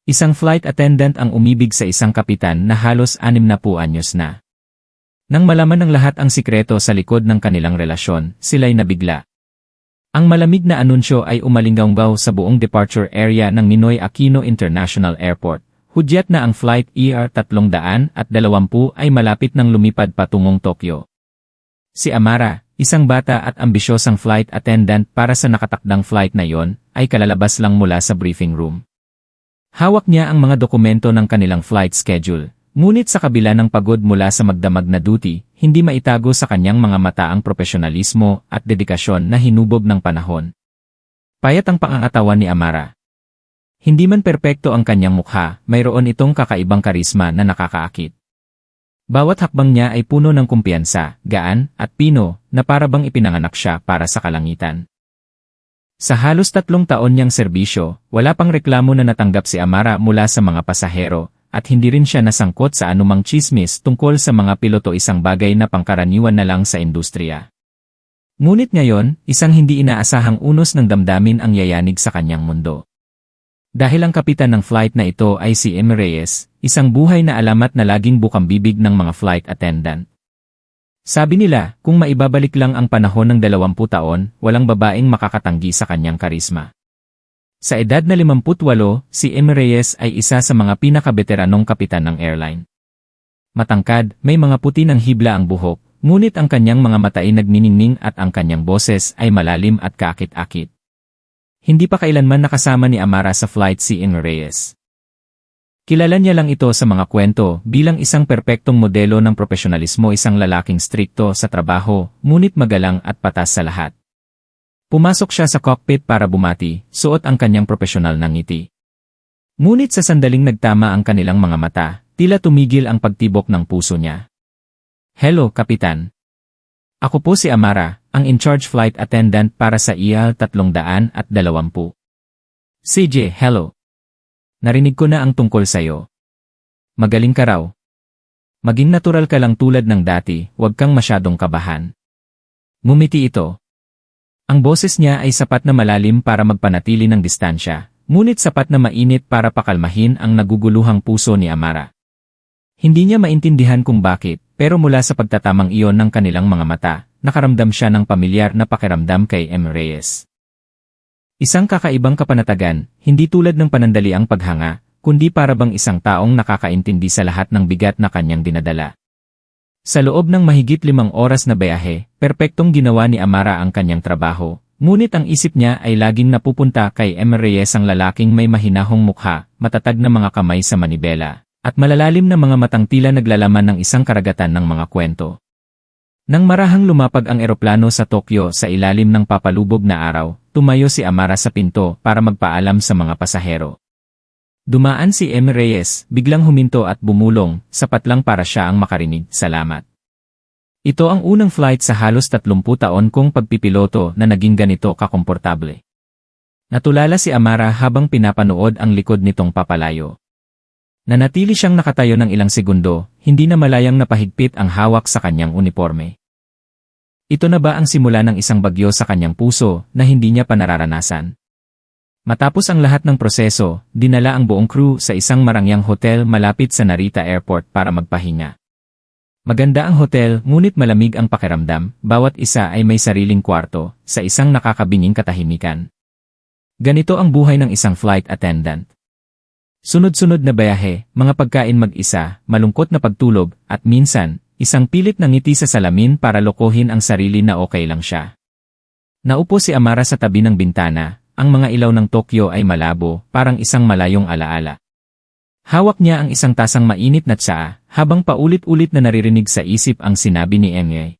Isang flight attendant ang umibig sa isang kapitan na halos 60 anyos na. Nang malaman ng lahat ang sikreto sa likod ng kanilang relasyon, sila'y nabigla. Ang malamig na anunsyo ay umalinggaw sa buong departure area ng Ninoy Aquino International Airport. Hudyat na ang flight ER-320 ay malapit nang lumipad patungong Tokyo. Si Amara, isang bata at ambisyosang flight attendant para sa nakatakdang flight na yon, ay kalalabas lang mula sa briefing room. Hawak niya ang mga dokumento ng kanilang flight schedule, ngunit sa kabila ng pagod mula sa magdamag na duty, hindi maitago sa kanyang mga mata ang profesionalismo at dedikasyon na hinubog ng panahon. Payat ang pangangatawan ni Amara. Hindi man perpekto ang kanyang mukha, mayroon itong kakaibang karisma na nakakaakit. Bawat hakbang niya ay puno ng kumpiyansa, gaan, at pino, na para bang ipinanganak siya para sa kalangitan. Sa halos 3 taon niyang serbisyo, wala pang reklamo na natanggap si Amara mula sa mga pasahero, at hindi rin siya nasangkot sa anumang tsismis tungkol sa mga piloto, isang bagay na pangkaraniwan na lang sa industriya. Ngunit ngayon, isang hindi inaasahang unos ng damdamin ang yayanig sa kanyang mundo. Dahil ang kapitan ng flight na ito ay si M. Reyes, isang buhay na alamat na laging bukang bibig ng mga flight attendant. Sabi nila, kung maibabalik lang ang panahon ng 20 taon, walang babaeng makakatanggi sa kanyang karisma. Sa edad na 58, si M. Reyes ay isa sa mga pinakabeteranong kapitan ng airline. Matangkad, may mga puti ng hibla ang buhok, ngunit ang kanyang mga mata ay nagniningning at ang kanyang boses ay malalim at kaakit-akit. Hindi pa kailanman nakasama ni Amara sa flight si M. Reyes. Kilala niya lang ito sa mga kwento bilang isang perpektong modelo ng profesionalismo, isang lalaking strikto sa trabaho, ngunit magalang at patas sa lahat. Pumasok siya sa cockpit para bumati, suot ang kanyang profesional na ngiti. Ngunit sa sandaling nagtama ang kanilang mga mata, tila tumigil ang pagtibok ng puso niya. Hello, Kapitan. Ako po si Amara, ang in-charge flight attendant para sa ER-320. CJ, hello. Narinig ko na ang tungkol sa'yo. Magaling ka raw. Maging natural ka lang tulad ng dati, huwag kang masyadong kabahan. Ngumiti ito. Ang boses niya ay sapat na malalim para magpanatili ng distansya, ngunit sapat na mainit para pakalmahin ang naguguluhang puso ni Amara. Hindi niya maintindihan kung bakit, pero mula sa pagtatamang iyon ng kanilang mga mata, nakaramdam siya ng pamilyar na pakiramdam kay M. Reyes. Isang kakaibang kapanatagan, hindi tulad ng panandaliang paghanga, kundi para bang isang taong nakakaintindi sa lahat ng bigat na kanyang dinadala. Sa loob ng mahigit 5 oras na biyahe, perpektong ginawa ni Amara ang kanyang trabaho, ngunit ang isip niya ay laging napupunta kay M. Reyes, ang lalaking may mahinahong mukha, matatag na mga kamay sa manibela, at malalalim na mga matang tila naglalaman ng isang karagatan ng mga kwento. Nang marahang lumapag ang eroplano sa Tokyo sa ilalim ng papalubog na araw, tumayo si Amara sa pinto para magpaalam sa mga pasahero. Dumaan si M. Reyes, biglang huminto at bumulong, sapat lang para siya ang makarinig, salamat. Ito ang unang flight sa halos 30 taon kong pagpipiloto na naging ganito kakomportable. Natulala si Amara habang pinapanood ang likod nitong papalayo. Nanatili siyang nakatayo ng ilang segundo, hindi na malayang napahigpit ang hawak sa kanyang uniforme. Ito na ba ang simula ng isang bagyo sa kanyang puso na hindi niya pa nararanasan? Matapos ang lahat ng proseso, dinala ang buong crew sa isang marangyang hotel malapit sa Narita Airport para magpahinga. Maganda ang hotel, ngunit malamig ang pakiramdam, bawat isa ay may sariling kwarto, sa isang nakakabinging katahimikan. Ganito ang buhay ng isang flight attendant. Sunod-sunod na biyahe, mga pagkain mag-isa, malungkot na pagtulog, at minsan, isang pilit na ngiti sa salamin para lokohin ang sarili na okay lang siya. Naupo si Amara sa tabi ng bintana, ang mga ilaw ng Tokyo ay malabo, parang isang malayong alaala. Hawak niya ang isang tasang mainit na tsaa, habang paulit-ulit na naririnig sa isip ang sinabi ni M.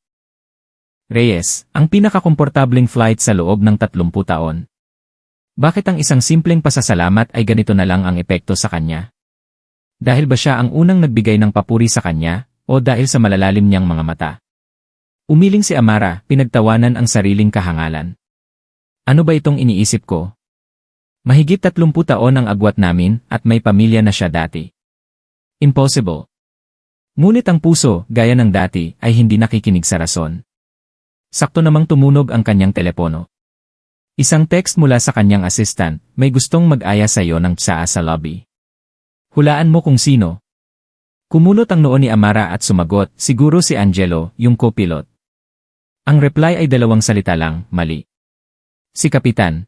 Reyes, ang pinakakomportableng flight sa loob ng 30 taon. Bakit ang isang simpleng pasasalamat ay ganito na lang ang epekto sa kanya? Dahil ba siya ang unang nagbigay ng papuri sa kanya, o dahil sa malalalim niyang mga mata? Umiling si Amara, pinagtawanan ang sariling kahangalan. Ano ba itong iniisip ko? Mahigit 30 taon ang agwat namin at may pamilya na siya dati. Impossible. Ngunit ang puso, gaya ng dati, ay hindi nakikinig sa rason. Sakto namang tumunog ang kanyang telepono. Isang text mula sa kanyang assistant, may gustong mag-aya sa iyo ng tsaa sa lobby. Hulaan mo kung sino. Kumunot ang noo ni Amara at sumagot, siguro si Angelo, yung co-pilot. Ang reply ay dalawang salita lang, mali. Si Kapitan.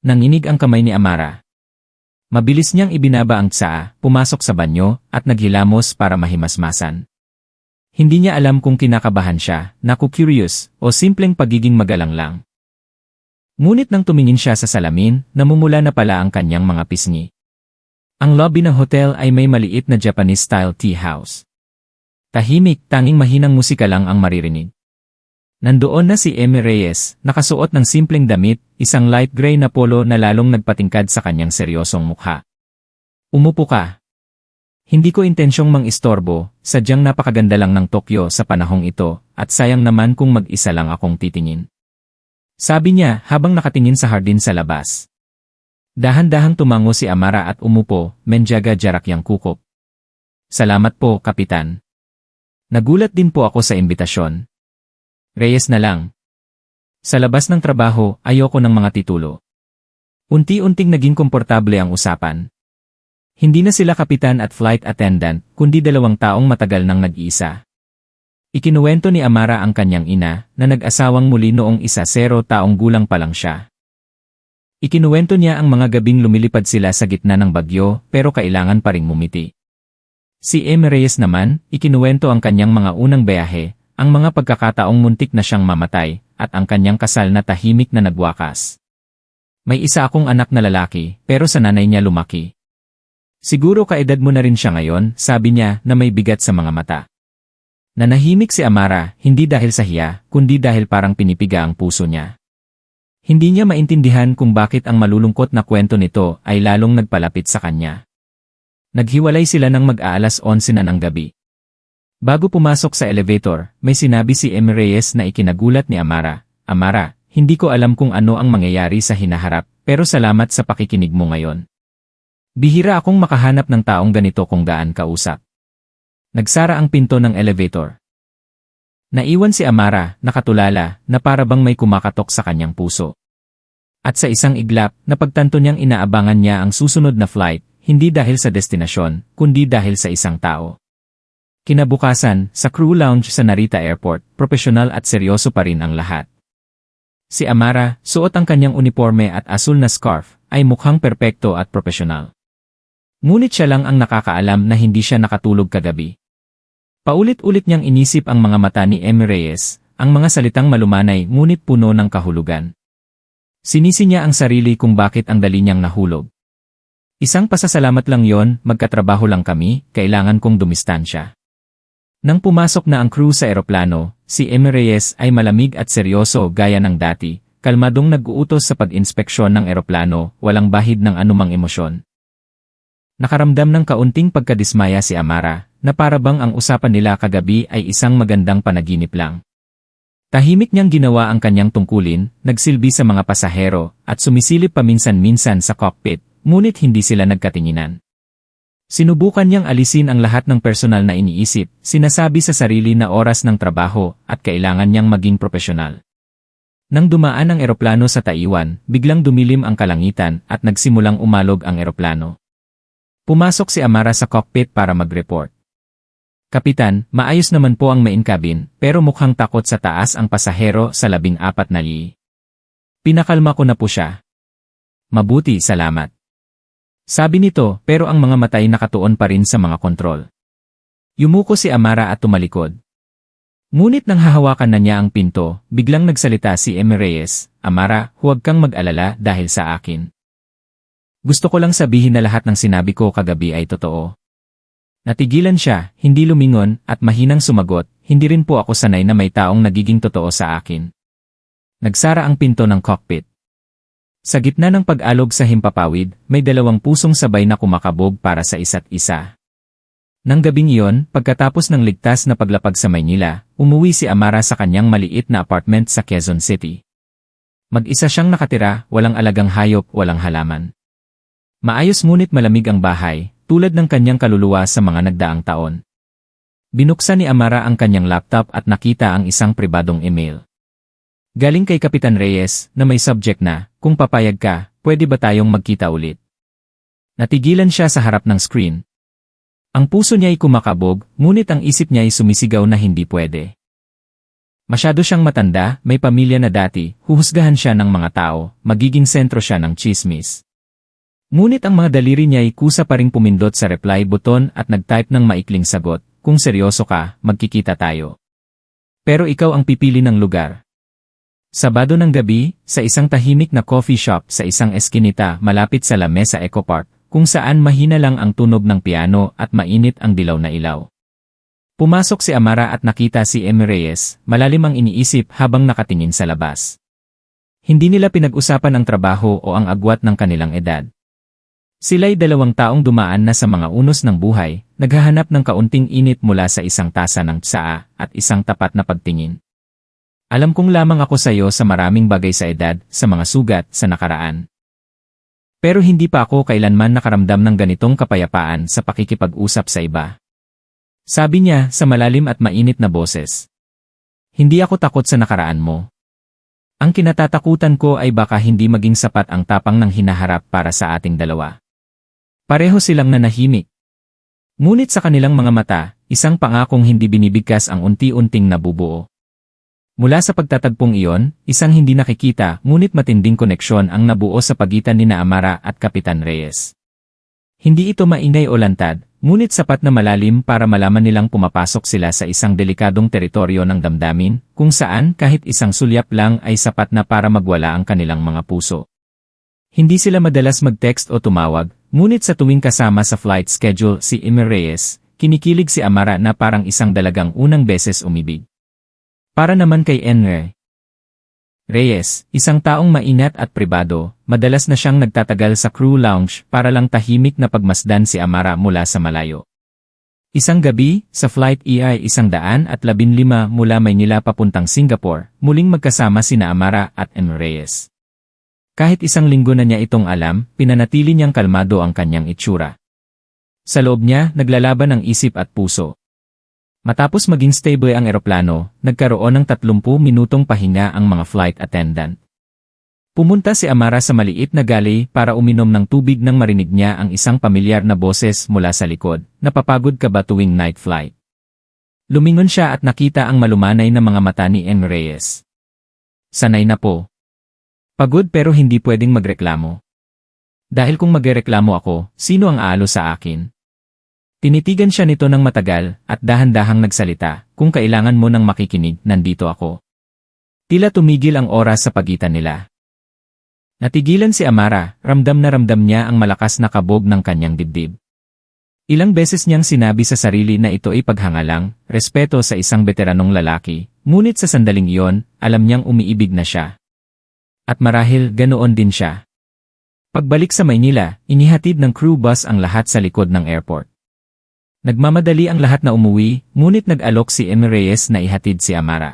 Nanginig ang kamay ni Amara. Mabilis niyang ibinaba ang tsaa, pumasok sa banyo, at naghilamos para mahimasmasan. Hindi niya alam kung kinakabahan siya, naku-curious, o simpleng pagiging magalang lang. Ngunit nang tumingin siya sa salamin, namumula na pala ang kanyang mga pisngi. Ang lobby ng hotel ay may maliit na Japanese-style tea house. Tahimik, tanging mahinang musika lang ang maririnig. Nandoon na si Amy Reyes, nakasuot ng simpleng damit, isang light gray na polo na lalong nagpatingkad sa kanyang seryosong mukha. Umupo ka. Hindi ko intensyong mang-istorbo, sadyang napakaganda lang ng Tokyo sa panahong ito, at sayang naman kung mag-isa lang akong titingin. Sabi niya habang nakatingin sa hardin sa labas. Dahan-dahang tumango si Amara at umupo, menjaga jarak yang kukop. Salamat po, Kapitan. Nagulat din po ako sa imbitasyon. Reyes na lang. Sa labas ng trabaho, ayoko ng mga titulo. Unti-unting naging komportable ang usapan. Hindi na sila kapitan at flight attendant, kundi dalawang taong matagal nang nag-iisa. Ikinuwento ni Amara ang kanyang ina, na nag-asawang muli noong 10 taong gulang pa lang siya. Ikinuwento niya ang mga gabing lumilipad sila sa gitna ng bagyo, pero kailangan pa ring mumiti. Si Amy Reyes naman, ikinuwento ang kanyang mga unang biyahe, ang mga pagkakataong muntik na siyang mamatay, at ang kanyang kasal na tahimik na nagwakas. May isa akong anak na lalaki, pero sa nanay niya lumaki. Siguro kaedad mo na rin siya ngayon, sabi niya na may bigat sa mga mata. Nanahimik si Amara, hindi dahil sa hiya, kundi dahil parang pinipiga ang puso niya. Hindi niya maintindihan kung bakit ang malulungkot na kwento nito ay lalong nagpalapit sa kanya. Naghiwalay sila ng mag-aalas 11 na ng gabi. Bago pumasok sa elevator, may sinabi si Amy Reyes na ikinagulat ni Amara. Amara, hindi ko alam kung ano ang mangyayari sa hinaharap, pero salamat sa pakikinig mo ngayon. Bihira akong makahanap ng taong ganito kung gaan kausap. Nagsara ang pinto ng elevator. Naiwan si Amara, nakatulala, na para bang may kumakatok sa kanyang puso. At sa isang iglap, napagtanto niyang inaabangan niya ang susunod na flight, hindi dahil sa destinasyon, kundi dahil sa isang tao. Kinabukasan, sa crew lounge sa Narita Airport, propesyonal at seryoso pa rin ang lahat. Si Amara, suot ang kanyang uniforme at asul na scarf, ay mukhang perpekto at propesyonal. Ngunit siya lang ang nakakaalam na hindi siya nakatulog kagabi. Paulit-ulit niyang inisip ang mga mata ni Amy Reyes, ang mga salitang malumanay ngunit puno ng kahulugan. Sinisi niya ang sarili kung bakit ang dali niyang nahulog. Isang pasasalamat lang yon, magkatrabaho lang kami, kailangan kong dumistansya. Nang pumasok na ang crew sa eroplano, si Amy Reyes ay malamig at seryoso gaya ng dati, kalmadong nag-uutos sa pag-inspeksyon ng eroplano, walang bahid ng anumang emosyon. Nakaramdam ng kaunting pagkadismaya si Amara, na parabang ang usapan nila kagabi ay isang magandang panaginip lang. Tahimik niyang ginawa ang kanyang tungkulin, nagsilbi sa mga pasahero, at sumisilip paminsan-minsan sa cockpit, ngunit hindi sila nagkatinginan. Sinubukan niyang alisin ang lahat ng personal na iniisip, sinasabi sa sarili na oras ng trabaho at kailangan niyang maging propesyonal. Nang dumaan ang eroplano sa Taiwan, biglang dumilim ang kalangitan at nagsimulang umalog ang eroplano. Pumasok si Amara sa cockpit para mag-report. Kapitan, maayos naman po ang main cabin, pero mukhang takot sa taas ang pasahero sa 14 na li. Pinakalma ko na po siya. Mabuti, salamat. Sabi nito, pero ang mga mata ay nakatuon pa rin sa mga kontrol. Yumuko si Amara at tumalikod. Ngunit nang hahawakan na niya ang pinto, biglang nagsalita si Amy Reyes, Amara, huwag kang mag-alala dahil sa akin. Gusto ko lang sabihin na lahat ng sinabi ko kagabi ay totoo. Natigilan siya, hindi lumingon, at mahinang sumagot, hindi rin po ako sanay na may taong nagiging totoo sa akin. Nagsara ang pinto ng cockpit. Sa gitna ng pag-alog sa himpapawid, may dalawang pusong sabay na kumakabog para sa isa't isa. Nang gabing iyon, pagkatapos ng ligtas na paglapag sa Maynila, umuwi si Amara sa kanyang maliit na apartment sa Quezon City. Mag-isa siyang nakatira, walang alagang hayop, walang halaman. Maayos ngunit malamig ang bahay, tulad ng kanyang kaluluwa sa mga nagdaang taon. Binuksan ni Amara ang kanyang laptop at nakita ang isang pribadong email. Galing kay Kapitan Reyes, na may subject na, kung papayag ka, pwede ba tayong magkita ulit? Natigilan siya sa harap ng screen. Ang puso niya ay kumakabog, ngunit ang isip niya ay sumisigaw na hindi pwede. Masyado siyang matanda, may pamilya na dati, huhusgahan siya ng mga tao, magiging sentro siya ng tsismis. Ngunit ang mga daliri niya ay kusa pa ring pumindot sa reply button at nag-type ng maikling sagot, kung seryoso ka, magkikita tayo. Pero ikaw ang pipili ng lugar. Sabado ng gabi, sa isang tahimik na coffee shop sa isang eskinita malapit sa La Mesa Eco Park, kung saan mahina lang ang tunog ng piano at mainit ang dilaw na ilaw. Pumasok si Amara at nakita si Emmy Reyes, malalim ang iniisip habang nakatingin sa labas. Hindi nila pinag-usapan ang trabaho o ang agwat ng kanilang edad. Sila'y dalawang taong dumaan na sa mga unos ng buhay, naghahanap ng kaunting init mula sa isang tasa ng tsaa at isang tapat na pagtingin. Alam kong lamang ako sa iyo sa maraming bagay sa edad, sa mga sugat, sa nakaraan. Pero hindi pa ako kailanman nakaramdam ng ganitong kapayapaan sa pakikipag-usap sa iba. Sabi niya sa malalim at mainit na boses. Hindi ako takot sa nakaraan mo. Ang kinatatakutan ko ay baka hindi maging sapat ang tapang ng hinaharap para sa ating dalawa. Pareho silang nanahimik. Ngunit sa kanilang mga mata, isang pangakong hindi binibigkas ang unti-unting nabubuo. Mula sa pagtatagpong iyon, isang hindi nakikita ngunit matinding koneksyon ang nabuo sa pagitan ni Amara at Kapitan Reyes. Hindi ito maingay o lantad, ngunit sapat na malalim para malaman nilang pumapasok sila sa isang delikadong teritoryo ng damdamin, kung saan kahit isang sulyap lang ay sapat na para magwala ang kanilang mga puso. Hindi sila madalas mag-text o tumawag, ngunit sa tuwing kasama sa flight schedule si Emmy Reyes, kinikilig si Amara na parang isang dalagang unang beses umibig. Para naman kay Emmy Reyes, isang taong mainat at pribado, madalas na siyang nagtatagal sa crew lounge para lang tahimik na pagmasdan si Amara mula sa malayo. Isang gabi, sa flight EI-115 mula Maynila papuntang Singapore, muling magkasama sina Amara at Emmy Reyes. Kahit isang linggo na niya itong alam, pinanatili niyang kalmado ang kanyang itsura. Sa loob niya, naglalaban ang isip at puso. Matapos maging stable ang eroplano, nagkaroon ng 30 minutong pahinga ang mga flight attendant. Pumunta si Amara sa maliit na galley para uminom ng tubig nang marinig niya ang isang pamilyar na boses mula sa likod, napapagod ka ba tuwing night flight? Lumingon siya at nakita ang malumanay na mga mata ni Emmy Reyes. Sanay na po. Pagod pero hindi pwedeng magreklamo. Dahil kung magreklamo ako, sino ang aalo sa akin? Tinitigan siya nito ng matagal at dahan-dahang nagsalita, kung kailangan mo ng makikinig, nandito ako. Tila tumigil ang oras sa pagitan nila. Natigilan si Amara, ramdam na ramdam niya ang malakas na kabog ng kanyang dibdib. Ilang beses niyang sinabi sa sarili na ito ay paghangalang, respeto sa isang veteranong lalaki, ngunit sa sandaling iyon, alam niyang umiibig na siya. At marahil ganoon din siya. Pagbalik sa Maynila, inihatid ng crew bus ang lahat sa likod ng airport. Nagmamadali ang lahat na umuwi, ngunit nag-alok si Emmy Reyes na ihatid si Amara.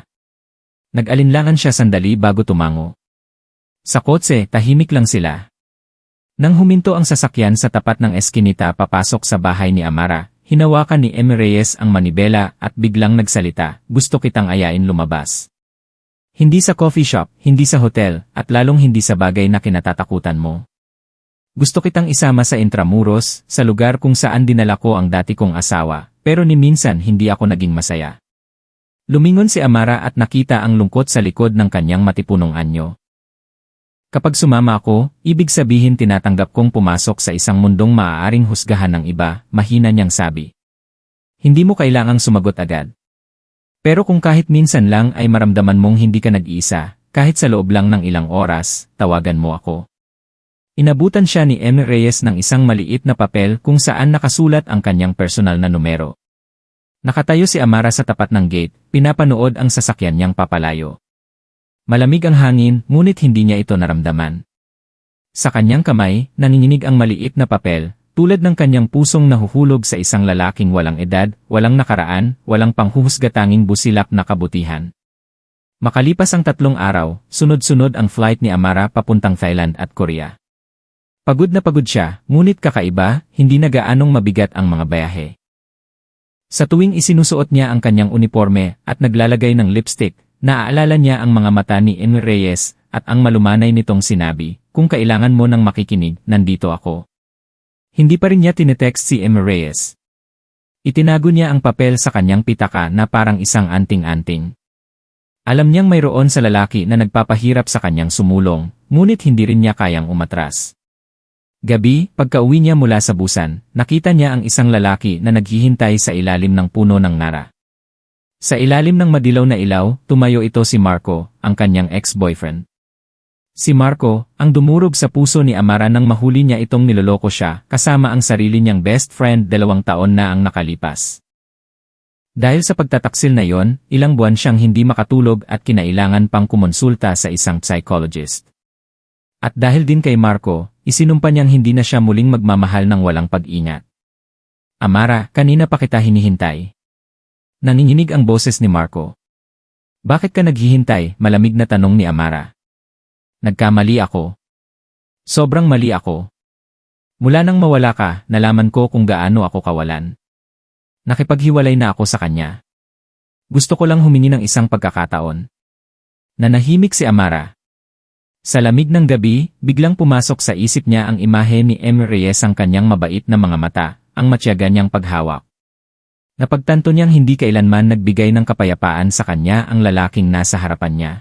Nag-alinlangan siya sandali bago tumango. Sa kotse, tahimik lang sila. Nang huminto ang sasakyan sa tapat ng eskinita papasok sa bahay ni Amara, hinawakan ni Emmy Reyes ang manibela at biglang nagsalita, gusto kitang ayain lumabas. Hindi sa coffee shop, hindi sa hotel, at lalong hindi sa bagay na kinatatakutan mo. Gusto kitang isama sa Intramuros, sa lugar kung saan dinala ko ang dati kong asawa, pero ni minsan hindi ako naging masaya. Lumingon si Amara at nakita ang lungkot sa likod ng kanyang matipunong anyo. Kapag sumama ako, ibig sabihin tinatanggap kong pumasok sa isang mundong maaaring husgahan ng iba, mahina niyang sabi. Hindi mo kailangang sumagot agad. Pero kung kahit minsan lang ay maramdaman mong hindi ka nag-iisa, kahit sa loob lang ng ilang oras, tawagan mo ako. Inabutan siya ni Emmy Reyes ng isang maliit na papel kung saan nakasulat ang kanyang personal na numero. Nakatayo si Amara sa tapat ng gate, pinapanood ang sasakyan niyang papalayo. Malamig ang hangin, ngunit hindi niya ito naramdaman. Sa kanyang kamay, nanginginig ang maliit na papel, tulad ng kanyang pusong nahuhulog sa isang lalaking walang edad, walang nakaraan, walang panghuhusgatanging busilak na kabutihan. Makalipas ang 3 araw, sunod-sunod ang flight ni Amara papuntang Thailand at Korea. Pagod na pagod siya, ngunit kakaiba, hindi na gaanong mabigat ang mga bayahe. Sa tuwing isinusuot niya ang kanyang uniforme at naglalagay ng lipstick, naaalala niya ang mga mata ni Emmy Reyes at ang malumanay nitong sinabi, kung kailangan mo ng makikinig, nandito ako. Hindi pa rin niya tinetext si Emma Reyes. Itinago niya ang papel sa kanyang pitaka na parang isang anting-anting. Alam niyang mayroon sa lalaki na nagpapahirap sa kanyang sumulong, ngunit hindi rin niya kayang umatras. Gabi, pagka-uwi niya mula sa busan, nakita niya ang isang lalaki na naghihintay sa ilalim ng puno ng nara. Sa ilalim ng madilaw na ilaw, tumayo ito si Marco, ang kanyang ex-boyfriend. Si Marco, ang dumurog sa puso ni Amara nang mahuli niya itong niloloko siya kasama ang sarili niyang best friend 2 taon na ang nakalipas. Dahil sa pagtataksil na yon, ilang buwan siyang hindi makatulog at kinailangan pang kumonsulta sa isang psychologist. At dahil din kay Marco, isinumpa niyang hindi na siya muling magmamahal ng walang pag-ingat. Amara, kanina pa kita hinihintay. Nanginginig ang boses ni Marco. Bakit ka naghihintay? Malamig na tanong ni Amara. Nagkamali ako. Sobrang mali ako. Mula nang mawala ka, nalaman ko kung gaano ako kawalan. Nakipaghiwalay na ako sa kanya. Gusto ko lang humingi ng isang pagkakataon. Nanahimik si Amara. Sa lamig ng gabi, biglang pumasok sa isip niya ang imahe ni Emma Reyes, ang kanyang mabait na mga mata, ang matyaga niyang paghawak. Napagtanto niyang hindi kailanman nagbigay ng kapayapaan sa kanya ang lalaking nasa harapan niya.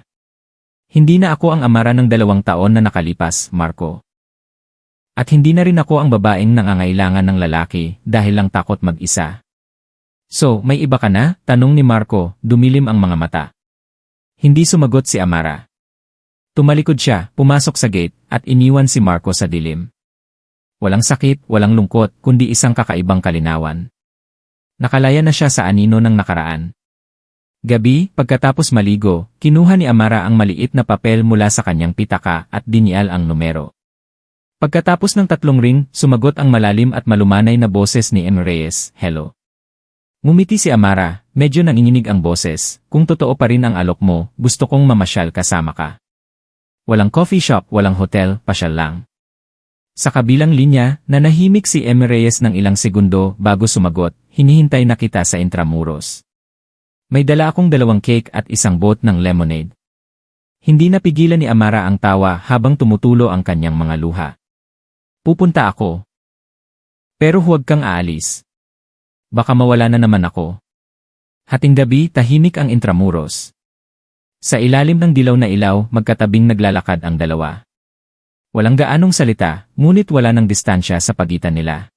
Hindi na ako ang Amara ng 2 taon na nakalipas, Marco. At hindi na rin ako ang babaeng nangangailangan ng lalaki dahil lang takot mag-isa. So, may iba ka na? Tanong ni Marco, dumilim ang mga mata. Hindi sumagot si Amara. Tumalikod siya, pumasok sa gate, at iniwan si Marco sa dilim. Walang sakit, walang lungkot, kundi isang kakaibang kalinawan. Nakalaya na siya sa anino ng nakaraan. Gabi, pagkatapos maligo, kinuha ni Amara ang maliit na papel mula sa kanyang pitaka at dinial ang numero. Pagkatapos ng 3 ring, sumagot ang malalim at malumanay na boses ni Emma Reyes, "Hello." Ngumiti si Amara, medyo nanginginig ang boses, "Kung totoo pa rin ang alok mo, gusto kong mamasyal kasama ka. Walang coffee shop, walang hotel, pasyal lang." Sa kabilang linya, nanahimik si Emma Reyes ng ilang segundo bago sumagot, "Hinihintay na kita sa Intramuros. May dala akong 2 cake at isang bote ng lemonade." Hindi napigilan ni Amara ang tawa habang tumutulo ang kanyang mga luha. "Pupunta ako. Pero huwag kang aalis. Baka mawala na naman ako." Hating gabi, tahimik ang Intramuros. Sa ilalim ng dilaw na ilaw, magkatabing naglalakad ang dalawa. Walang gaanong salita, ngunit wala ng distansya sa pagitan nila.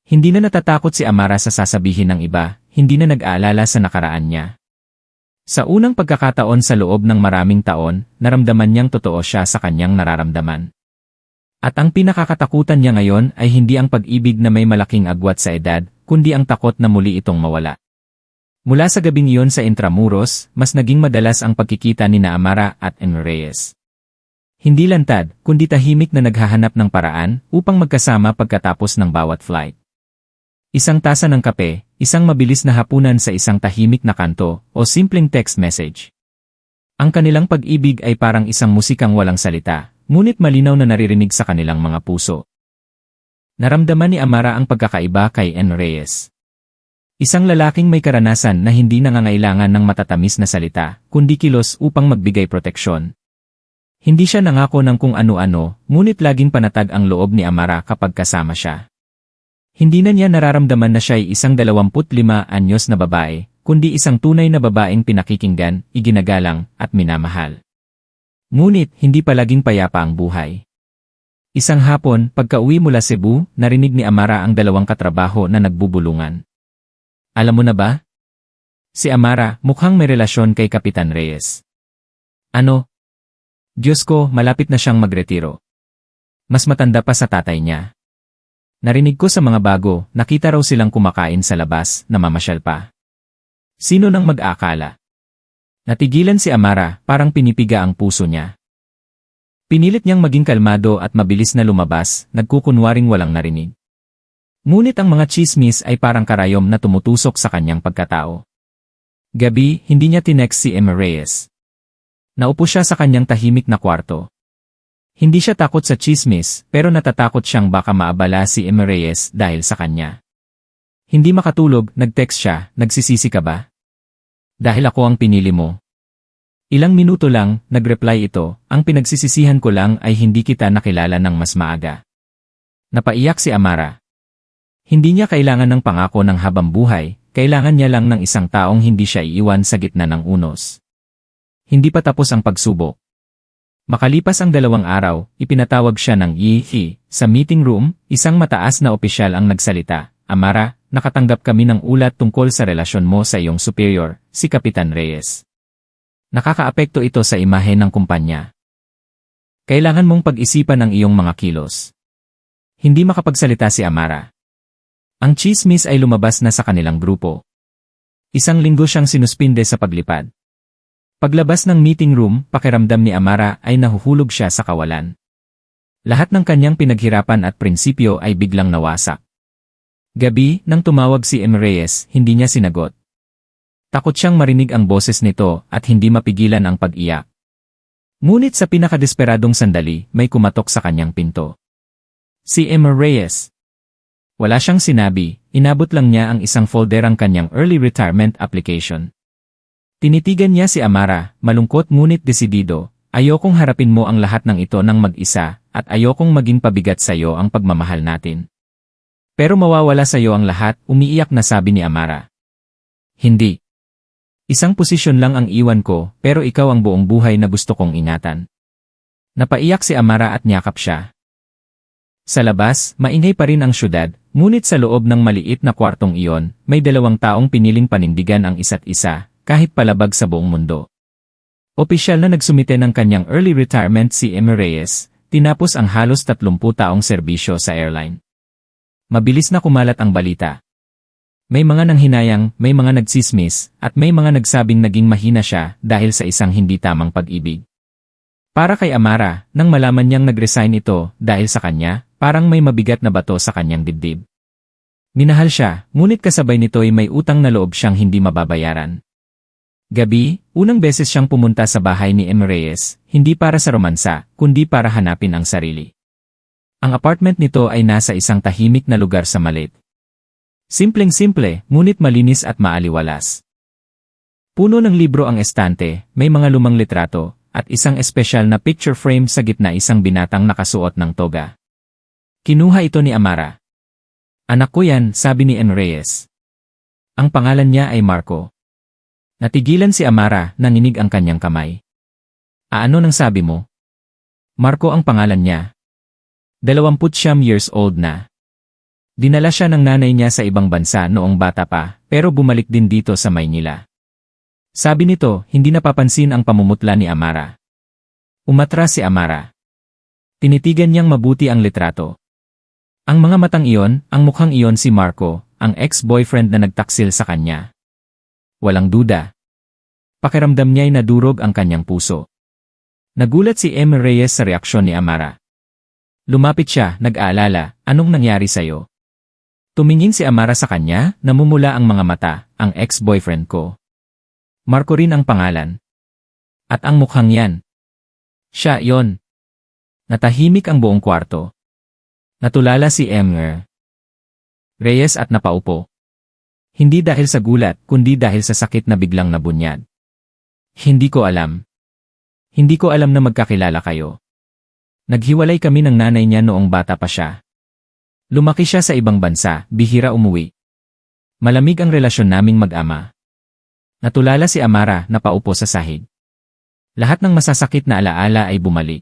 Hindi na natatakot si Amara sa sasabihin ng iba, hindi na nag-aalala sa nakaraan niya. Sa unang pagkakataon sa loob ng maraming taon, naramdaman niyang totoo siya sa kanyang nararamdaman. At ang pinakakatakutan niya ngayon ay hindi ang pag-ibig na may malaking agwat sa edad, kundi ang takot na muli itong mawala. Mula sa gabing iyon sa Intramuros, mas naging madalas ang pagkikita ni Amara at Emma Reyes. Hindi lantad, kundi tahimik na naghahanap ng paraan upang magkasama pagkatapos ng bawat flight. Isang tasa ng kape, isang mabilis na hapunan sa isang tahimik na kanto, o simpleng text message. Ang kanilang pag-ibig ay parang isang musikang walang salita, ngunit malinaw na naririnig sa kanilang mga puso. Naramdaman ni Amara ang pagkakaiba kay Emma Reyes. Isang lalaking may karanasan na hindi nangangailangan ng matatamis na salita, kundi kilos upang magbigay proteksyon. Hindi siya nangako ng kung ano-ano, ngunit laging panatag ang loob ni Amara kapag kasama siya. Hindi na niya nararamdaman na siya ay isang 25 anyos na babae, kundi isang tunay na babaeng pinakikinggan, iginagalang, at minamahal. Ngunit, hindi palaging payapa ang buhay. Isang hapon, pagka-uwi mula Cebu, narinig ni Amara ang 2 katrabaho na nagbubulungan. "Alam mo na ba? Si Amara, mukhang may relasyon kay Kapitan Reyes." "Ano? Diyos ko, malapit na siyang magretiro. Mas matanda pa sa tatay niya. Narinig ko sa mga bago, nakita raw silang kumakain sa labas, namamasyal pa." Sino nang mag-aakala? Natigilan si Amara, parang pinipiga ang puso niya. Pinilit niyang maging kalmado at mabilis na lumabas, nagkukunwaring walang narinig. Ngunit ang mga chismis ay parang karayom na tumutusok sa kanyang pagkatao. Gabi, hindi niya tinext si Emma Reyes. Naupo siya sa kanyang tahimik na kwarto. Hindi siya takot sa chismis, pero natatakot siyang baka maabala si Emma Reyes dahil sa kanya. Hindi makatulog, nag-text siya, "Nagsisisi ka ba? Dahil ako ang pinili mo." Ilang minuto lang, nag-reply ito, "Ang pinagsisisihan ko lang ay hindi kita nakilala ng mas maaga." Napaiyak si Amara. Hindi niya kailangan ng pangako ng habang buhay, kailangan niya lang ng isang taong hindi siya iiwan sa gitna ng unos. Hindi pa tapos ang pagsubok. Makalipas ang 2 araw, ipinatawag siya ng EE. Sa meeting room, isang mataas na opisyal ang nagsalita. Amara, nakatanggap kami ng ulat tungkol sa relasyon mo sa iyong superior, si Kapitan Reyes. Nakakaapekto ito sa imahe ng kumpanya. Kailangan mong pag-isipan ang iyong mga kilos. Hindi makapagsalita si Amara. Ang chismis ay lumabas na sa kanilang grupo. 1 linggo siyang sinuspinde sa paglipad. Paglabas ng meeting room, pakiramdam ni Amara ay nahuhulog siya sa kawalan. Lahat ng kanyang pinaghirapan at prinsipyo ay biglang nawasak. Gabi, nang tumawag si M. Reyes, hindi niya sinagot. Takot siyang marinig ang boses nito at hindi mapigilan ang pag-iyak. Ngunit sa pinakadesperadong sandali, may kumatok sa kanyang pinto. Si M. Reyes. Wala siyang sinabi, inabot lang niya ang isang folderang kanyang early retirement application. Tinitigan niya si Amara, malungkot ngunit desidido. Ayokong harapin mo ang lahat ng ito ng mag-isa, at ayokong maging pabigat sa iyo ang pagmamahal natin. Pero mawawala sa iyo ang lahat, umiiyak na sabi ni Amara. Hindi. Isang posisyon lang ang iwan ko, pero ikaw ang buong buhay na gusto kong ingatan. Napaiyak si Amara at niyakap siya. Sa labas, maingay pa rin ang syudad, ngunit sa loob ng maliit na kwartong iyon, may 2 taong piniling panindigan ang isa't isa, kahit palabag sa buong mundo. Opisyal na nagsumite ng kanyang early retirement si M. Reyes, tinapos ang halos 30 taong serbisyo sa airline. Mabilis na kumalat ang balita. May mga nanghinayang, may mga nagsismis, at may mga nagsabing naging mahina siya dahil sa isang hindi tamang pag-ibig. Para kay Amara, nang malaman niyang nag-resign ito dahil sa kanya, parang may mabigat na bato sa kanyang dibdib. Minahal siya, ngunit kasabay nito ay may utang na loob siyang hindi mababayaran. Gabi, unang beses siyang pumunta sa bahay ni M. Reyes, hindi para sa romansa, kundi para hanapin ang sarili. Ang apartment nito ay nasa isang tahimik na lugar sa Malit. Simpleng-simple, ngunit malinis at maaliwalas. Puno ng libro ang estante, may mga lumang litrato, at isang espesyal na picture frame sa gitna isang binatang nakasuot ng toga. Kinuha ito ni Amara. Anak ko yan, sabi ni M. Reyes. Ang pangalan niya ay Marco. Natigilan si Amara, nanginig ang kanyang kamay. Ano nang sabi mo? Marco ang pangalan niya. 29 years old na. Dinala siya ng nanay niya sa ibang bansa noong bata pa, pero bumalik din dito sa Maynila. Sabi nito, hindi napapansin ang pamumutla ni Amara. Umatras si Amara. Tinitigan niyang mabuti ang litrato. Ang mga matang iyon, ang mukhang iyon si Marco, ang ex-boyfriend na nagtaksil sa kanya. Walang duda. Pakiramdam niya'y nadurog ang kanyang puso. Nagulat si M. Reyes sa reaksyon ni Amara. Lumapit siya, nag-aalala, anong nangyari sa'yo? Tumingin si Amara sa kanya, namumula ang mga mata, ang ex-boyfriend ko. Marco rin ang pangalan. At ang mukhang yan. Siya yon. Natahimik ang buong kwarto. Natulala si M. Reyes at napaupo. Hindi dahil sa gulat, kundi dahil sa sakit na biglang nabunyad. Hindi ko alam. Hindi ko alam na magkakilala kayo. Naghiwalay kami ng nanay niya noong bata pa siya. Lumaki siya sa ibang bansa, bihira umuwi. Malamig ang relasyon naming mag-ama. Natulala si Amara na paupo sa sahig. Lahat ng masasakit na alaala ay bumalik.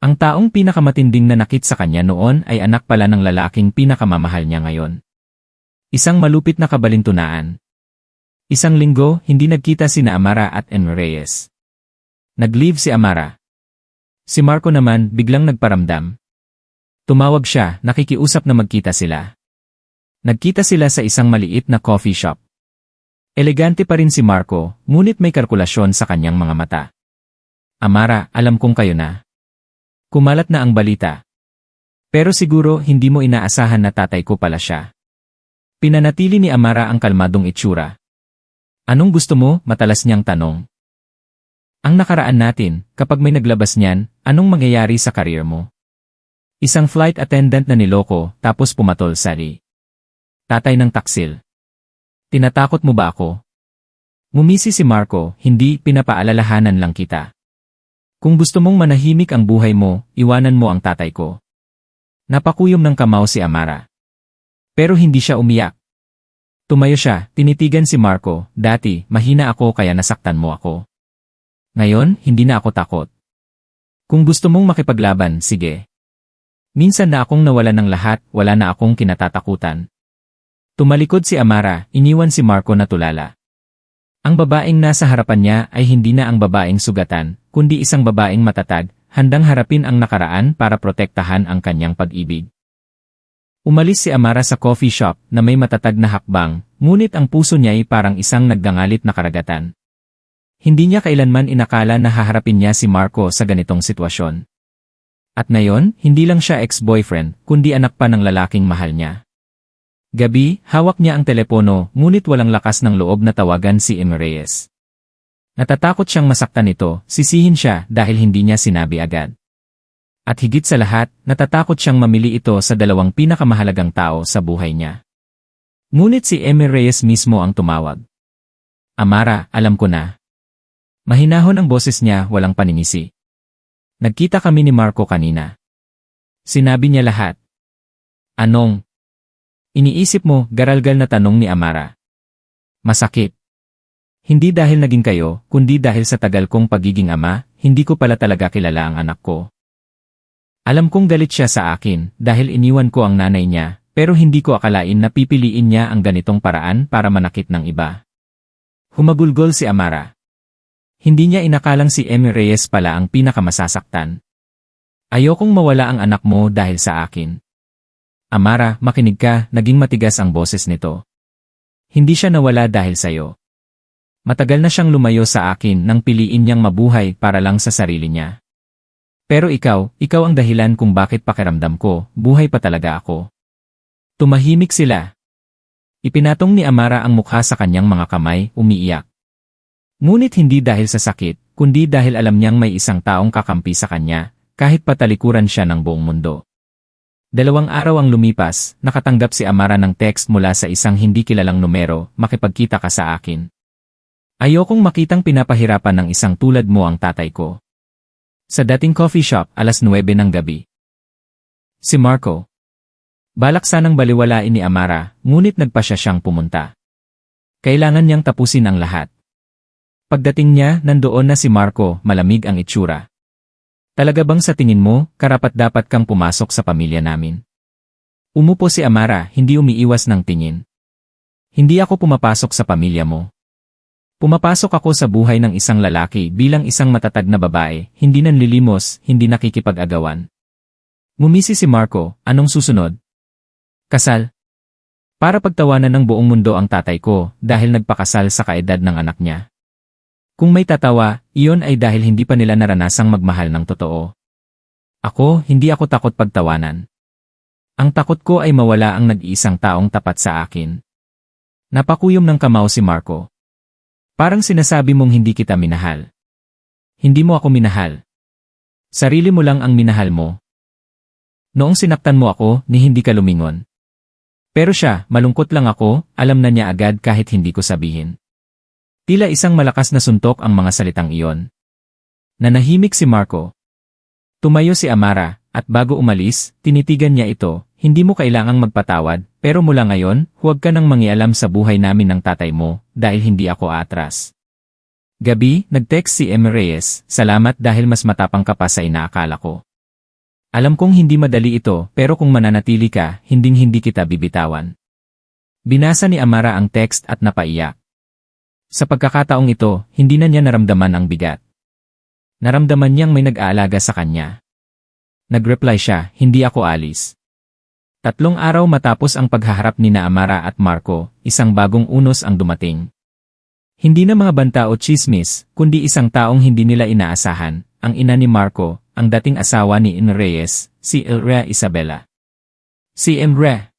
Ang taong pinakamatinding nanakit sa kanya noon ay anak pala ng lalaking pinakamamahal niya ngayon. Isang malupit na kabalintunaan. 1 linggo, hindi nagkita sina Amara at M. Reyes. Nag-leave si Amara. Si Marco naman biglang nagparamdam. Tumawag siya, nakikiusap na magkita sila. Nagkita sila sa isang maliit na coffee shop. Elegante pa rin si Marco, ngunit may kalkulasyon sa kanyang mga mata. Amara, alam kong kayo na. Kumalat na ang balita. Pero siguro hindi mo inaasahan na tatay ko pala siya. Pinanatili ni Amara ang kalmadong itsura. Anong gusto mo? Matalas niyang tanong. Ang nakaraan natin, kapag may naglabas niyan, anong mangyayari sa career mo? Isang flight attendant na niloko, tapos pumatol sa tatay ng taksil. Tinatakot mo ba ako? Ngumisi si Marco, hindi, pinapaalalahanan lang kita. Kung gusto mong manahimik ang buhay mo, iwanan mo ang tatay ko. Napakuyom ng kamao si Amara. Pero hindi siya umiyak. Tumayo siya, tinitigan si Marco, dati, mahina ako kaya nasaktan mo ako. Ngayon, hindi na ako takot. Kung gusto mong makipaglaban, sige. Minsan na akong nawalan ng lahat, wala na akong kinatatakutan. Tumalikod si Amara, iniwan si Marco na tulala. Ang babaeng nasa harapan niya ay hindi na ang babaeng sugatan, kundi isang babaeng matatag, handang harapin ang nakaraan para protektahan ang kanyang pag-ibig. Umalis si Amara sa coffee shop na may matatag na hakbang, ngunit ang puso niya ay parang isang naggangalit na karagatan. Hindi niya kailanman inakala na haharapin niya si Marco sa ganitong sitwasyon. At ngayon, hindi lang siya ex-boyfriend, kundi anak pa ng lalaking mahal niya. Gabi, hawak niya ang telepono, ngunit walang lakas ng loob na tawagan si Emmy Reyes. Natatakot siyang masaktan ito, sisihin siya dahil hindi niya sinabi agad. At higit sa lahat, natatakot siyang mamili ito sa dalawang pinakamahalagang tao sa buhay niya. Ngunit si Emmy Reyes mismo ang tumawag. Amara, alam ko na. Mahinahon ang boses niya, walang paninisi. Nagkita kami ni Marco kanina. Sinabi niya lahat. Anong? Iniisip mo, garalgal na tanong ni Amara. Masakit. Hindi dahil naging kayo, kundi dahil sa tagal kong pagiging ama, hindi ko pala talaga kilala ang anak ko. Alam kong galit siya sa akin dahil iniwan ko ang nanay niya, pero hindi ko akalain na pipiliin niya ang ganitong paraan para manakit ng iba. Humagulgol si Amara. Hindi niya inakalang si Emmy Reyes pala ang pinakamasasaktan. Ayokong mawala ang anak mo dahil sa akin. Amara, makinig ka, naging matigas ang boses nito. Hindi siya nawala dahil sayo. Matagal na siyang lumayo sa akin nang piliin niyang mabuhay para lang sa sarili niya. Pero ikaw ang dahilan kung bakit pakiramdam ko, buhay pa talaga ako. Tumahimik sila. Ipinatong ni Amara ang mukha sa kanyang mga kamay, umiiyak. Ngunit hindi dahil sa sakit, kundi dahil alam niyang may isang taong kakampi sa kanya, kahit patalikuran siya ng buong mundo. 2 araw ang lumipas, nakatanggap si Amara ng text mula sa isang hindi kilalang numero, makipagkita ka sa akin. Ayokong makitang pinapahirapan ng isang tulad mo ang tatay ko. Sa dating coffee shop, 9:00 ng gabi. Si Marco. Balak sanang baliwalain ni Amara, ngunit nagpasya siyang pumunta. Kailangan niyang tapusin ang lahat. Pagdating niya, nandoon na si Marco, malamig ang itsura. Talaga bang sa tingin mo, karapat-dapat kang pumasok sa pamilya namin? Umupo si Amara, hindi umiiwas ng tingin. Hindi ako pumapasok sa pamilya mo. Pumapasok ako sa buhay ng isang lalaki bilang isang matatag na babae, hindi nanlilimos, hindi nakikipag-agawan. Ngumisi si Marco, anong susunod? Kasal. Para pagtawanan ng buong mundo ang tatay ko dahil nagpakasal sa kaedad ng anak niya. Kung may tatawa, iyon ay dahil hindi pa nila naranasang magmahal ng totoo. Ako, hindi ako takot pagtawanan. Ang takot ko ay mawala ang nag-iisang taong tapat sa akin. Napakuyom ng kamao si Marco. Parang sinasabi mong hindi kita minahal. Hindi mo ako minahal. Sarili mo lang ang minahal mo. Noong sinaktan mo ako, ni hindi ka lumingon. Pero siya, malungkot lang ako, alam na niya agad kahit hindi ko sabihin. Tila isang malakas na suntok ang mga salitang iyon. Nanahimik si Marco. Tumayo si Amara, at bago umalis, tinitigan niya ito, hindi mo kailangang magpatawad, pero mula ngayon, huwag ka nang mangialam sa buhay namin ng tatay mo, dahil hindi ako atras. Gabi, nag-text si Emmy Reyes, salamat dahil mas matapang ka pa sa inaakala ko. Alam kong hindi madali ito, pero kung mananatili ka, hinding-hindi kita bibitawan. Binasa ni Amara ang text at napaiyak. Sa pagkakataong ito, hindi na niya naramdaman ang bigat. Naramdaman niyang may nag-aalaga sa kanya. Nag-reply siya, hindi ako alis. 3 araw matapos ang paghaharap ni na Amara at Marco, isang bagong unos ang dumating. Hindi na mga banta o chismis, kundi isang taong hindi nila inaasahan, ang ina ni Marco, ang dating asawa ni Emmy Reyes, si Rhea Isabela. Si Emmy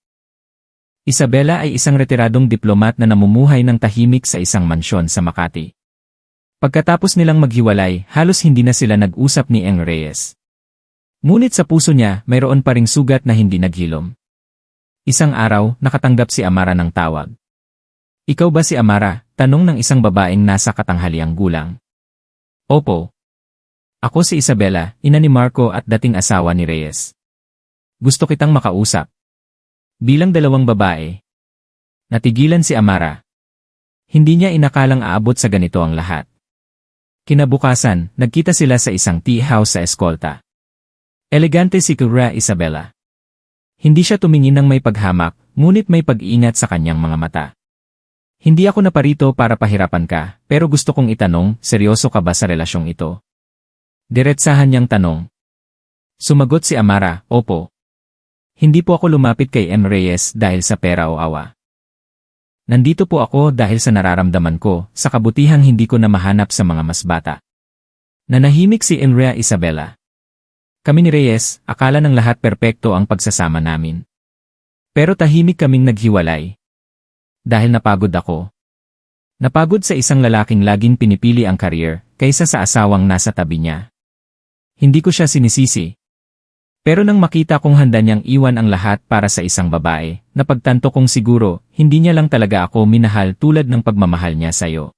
Isabela ay isang retiradong diplomat na namumuhay ng tahimik sa isang mansyon sa Makati. Pagkatapos nilang maghiwalay, halos hindi na sila nag-usap ni Emmy Reyes. Ngunit sa puso niya, mayroon pa ring sugat na hindi naghilom. Isang araw, nakatanggap si Amara ng tawag. Ikaw ba si Amara? Tanong ng isang babaeng nasa katanghaliang gulang. Opo. Ako si Isabela, ina ni Marco at dating asawa ni Reyes. Gusto kitang makausap. Bilang dalawang babae. Natigilan si Amara. Hindi niya inakalang aabot sa ganito ang lahat. Kinabukasan, nagkita sila sa isang tea house sa Escolta. Elegante si Cura Isabela. Hindi siya tumingin ng may paghamak, ngunit may pag-iingat sa kanyang mga mata. Hindi ako naparito para pahirapan ka, pero gusto kong itanong, seryoso ka ba sa relasyong ito? Diretsahan niyang tanong. Sumagot si Amara, opo. Hindi po ako lumapit kay M. Reyes dahil sa pera o awa. Nandito po ako dahil sa nararamdaman ko, sa kabutihang hindi ko na mahanap sa mga mas bata. Nanahimik si Enria Isabela. Kami ni Reyes, akala ng lahat perpekto ang pagsasama namin. Pero tahimik kaming naghiwalay. Dahil napagod ako. Napagod sa isang lalaking laging pinipili ang career, kaysa sa asawang nasa tabi niya. Hindi ko siya sinisisi. Pero nang makita kong handa niyang iwan ang lahat para sa isang babae, napagtanto kong siguro, hindi niya lang talaga ako minahal tulad ng pagmamahal niya sa'yo.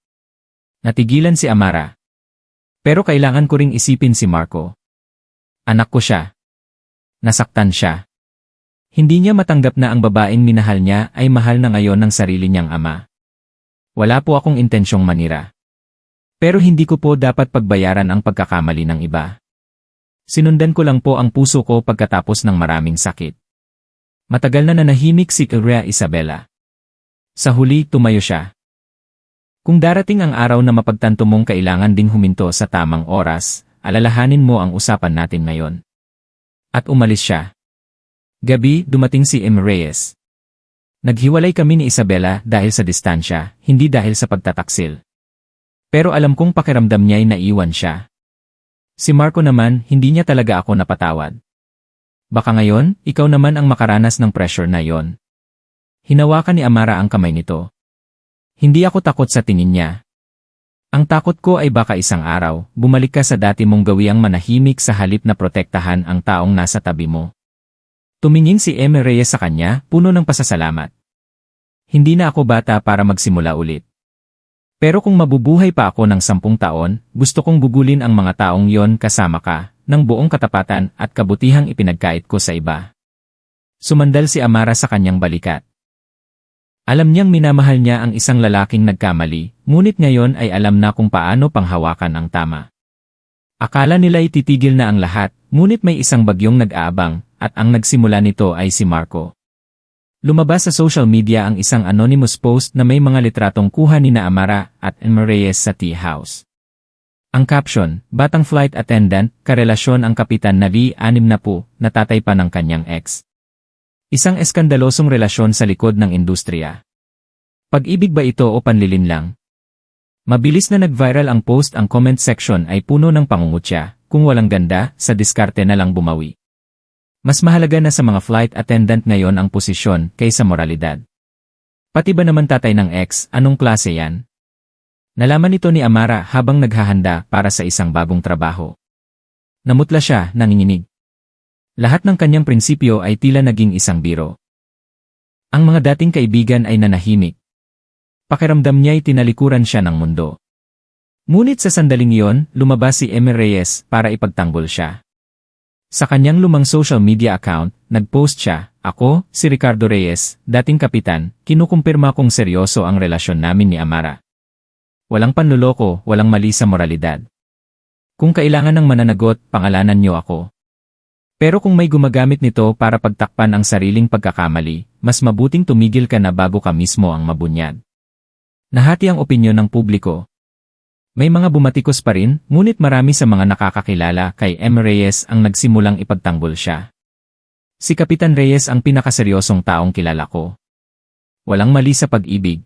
Natigilan si Amara. Pero kailangan ko ring isipin si Marco. Anak ko siya. Nasaktan siya. Hindi niya matanggap na ang babaeng minahal niya ay mahal na ngayon ng sarili niyang ama. Wala po akong intensyong manira. Pero hindi ko po dapat pagbayaran ang pagkakamali ng iba. Sinundan ko lang po ang puso ko pagkatapos ng maraming sakit. Matagal na nanahimik si Cura Isabela. Sa huli, tumayo siya. Kung darating ang araw na mapagtanto mong kailangan ding huminto sa tamang oras, alalahanin mo ang usapan natin ngayon. At umalis siya. Gabi, dumating si M. Reyes. Naghiwalay kami ni Isabela dahil sa distansya, hindi dahil sa pagtataksil. Pero alam kong pakiramdam niya'y naiwan siya. Si Marco naman, hindi niya talaga ako napatawad. Baka ngayon, ikaw naman ang makaranas ng pressure na yon. Hinawakan ni Amara ang kamay nito. Hindi ako takot sa tingin niya. Ang takot ko ay baka isang araw, bumalik ka sa dati mong gawiang manahimik sa halip na protektahan ang taong nasa tabi mo. Tumingin si M. Reyes sa kanya, puno ng pasasalamat. Hindi na ako bata para magsimula ulit. Pero kung mabubuhay pa ako ng 10 taon, gusto kong bugulin ang mga taong yon kasama ka, ng buong katapatan at kabutihang ipinagkait ko sa iba. Sumandal si Amara sa kanyang balikat. Alam niyang minamahal niya ang isang lalaking nagkamali, ngunit ngayon ay alam na kung paano panghawakan ang tama. Akala nila'y titigil na ang lahat, ngunit may isang bagyong nag-aabang, at ang nagsimula nito ay si Marco. Lumabas sa social media ang isang anonymous post na may mga litratong kuha ni Amara at M. Reyes sa tea house. Ang caption, batang flight attendant, karelasyon ang kapitan na V60, natatay pa ng kanyang ex. Isang eskandalosong relasyon sa likod ng industriya. Pag-ibig ba ito o panlilin lang? Mabilis na nag-viral ang post, ang comment section ay puno ng pangungutya, kung walang ganda, sa diskarte na lang bumawi. Mas mahalaga na sa mga flight attendant ngayon ang posisyon kaysa moralidad. Pati ba naman tatay ng ex, anong klase yan? Nalaman ito ni Amara habang naghahanda para sa isang bagong trabaho. Namutla siya, nanginginig. Lahat ng kanyang prinsipyo ay tila naging isang biro. Ang mga dating kaibigan ay nanahimik. Pakiramdam niya'y tinalikuran siya ng mundo. Ngunit sa sandaling iyon, lumabas si M. Reyes para ipagtanggol siya. Sa kanyang lumang social media account, nag-post siya, "Ako, si Ricardo Reyes, dating kapitan, kinukumpirma kong seryoso ang relasyon namin ni Amara. Walang panluloko, walang mali sa moralidad. Kung kailangan ng mananagot, pangalanan niyo ako. Pero kung may gumagamit nito para pagtakpan ang sariling pagkakamali, mas mabuting tumigil ka na bago ka mismo ang mabunyag." Nahati ang opinyon ng publiko. May mga bumatikos pa rin, ngunit marami sa mga nakakakilala kay M. Reyes ang nagsimulang ipagtanggol siya. Si Kapitan Reyes ang pinakaseryosong taong kilala ko. Walang mali sa pag-ibig.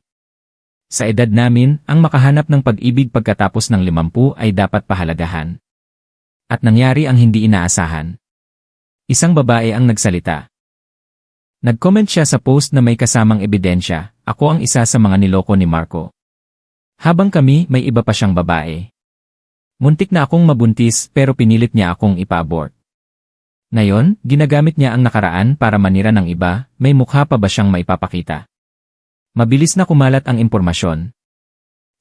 Sa edad namin, ang makahanap ng pag-ibig pagkatapos ng 50 ay dapat pahalagahan. At nangyari ang hindi inaasahan. Isang babae ang nagsalita. Nag-comment siya sa post na may kasamang ebidensya, "Ako ang isa sa mga niloko ni Marco. Habang kami, may iba pa siyang babae. Muntik na akong mabuntis pero pinilit niya akong ipa-abort. Ngayon, ginagamit niya ang nakaraan para manira ng iba, may mukha pa ba siyang maipapakita?" Mabilis na kumalat ang impormasyon.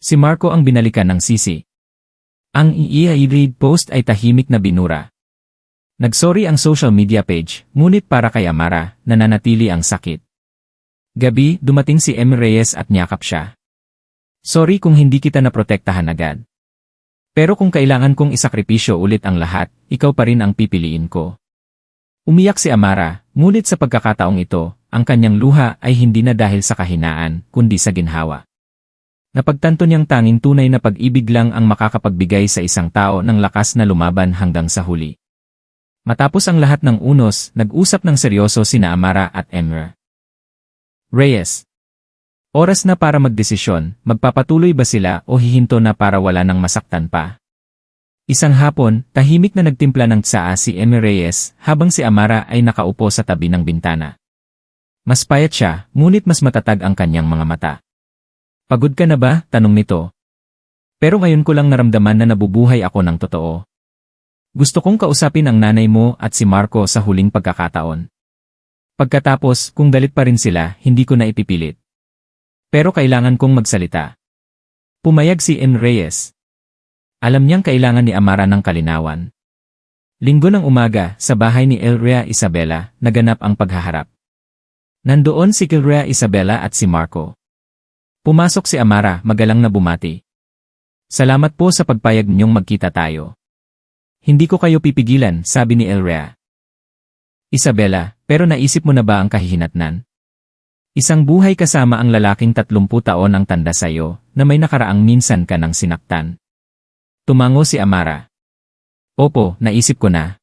Si Marco ang binalikan ng sisi. Ang i-read post ay tahimik na binura. Nagsorry ang social media page, ngunit para kay Amara, nananatili ang sakit. Gabi, dumating si M. Reyes at niyakap siya. Sorry kung hindi kita naprotektahan agad. Pero kung kailangan kong isakripisyo ulit ang lahat, ikaw pa rin ang pipiliin ko. Umiyak si Amara, ngunit sa pagkakataong ito, ang kanyang luha ay hindi na dahil sa kahinaan, kundi sa ginhawa. Napagtanto niyang tanging tunay na pag-ibig lang ang makakapagbigay sa isang tao ng lakas na lumaban hanggang sa huli. Matapos ang lahat ng unos, nag-usap ng seryoso sina Amara at M. Reyes. Oras na para magdesisyon, magpapatuloy ba sila o hihinto na para wala nang masaktan pa? Isang hapon, tahimik na nagtimpla ng tsaa si M. Reyes habang si Amara ay nakaupo sa tabi ng bintana. Mas payat siya, ngunit mas matatag ang kanyang mga mata. Pagod ka na ba? Tanong nito. Pero ngayon ko lang naramdaman na nabubuhay ako ng totoo. Gusto kong kausapin ang nanay mo at si Marco sa huling pagkakataon. Pagkatapos, kung galit pa rin sila, hindi ko na ipipilit. Pero kailangan kong magsalita. Pumayag si M. Reyes. Alam niyang kailangan ni Amara ng kalinawan. Linggo ng umaga, sa bahay ni Elrea Isabela, naganap ang paghaharap. Nandoon si Elrea Isabela at si Marco. Pumasok si Amara, magalang na bumati. Salamat po sa pagpayag niyong magkita tayo. Hindi ko kayo pipigilan, sabi ni Elrea. Isabela, pero naisip mo na ba ang kahihinatnan? Isang buhay kasama ang lalaking 30 taon ang tanda sa'yo, na may nakaraang minsan ka ng sinaktan. Tumango si Amara. Opo, naisip ko na.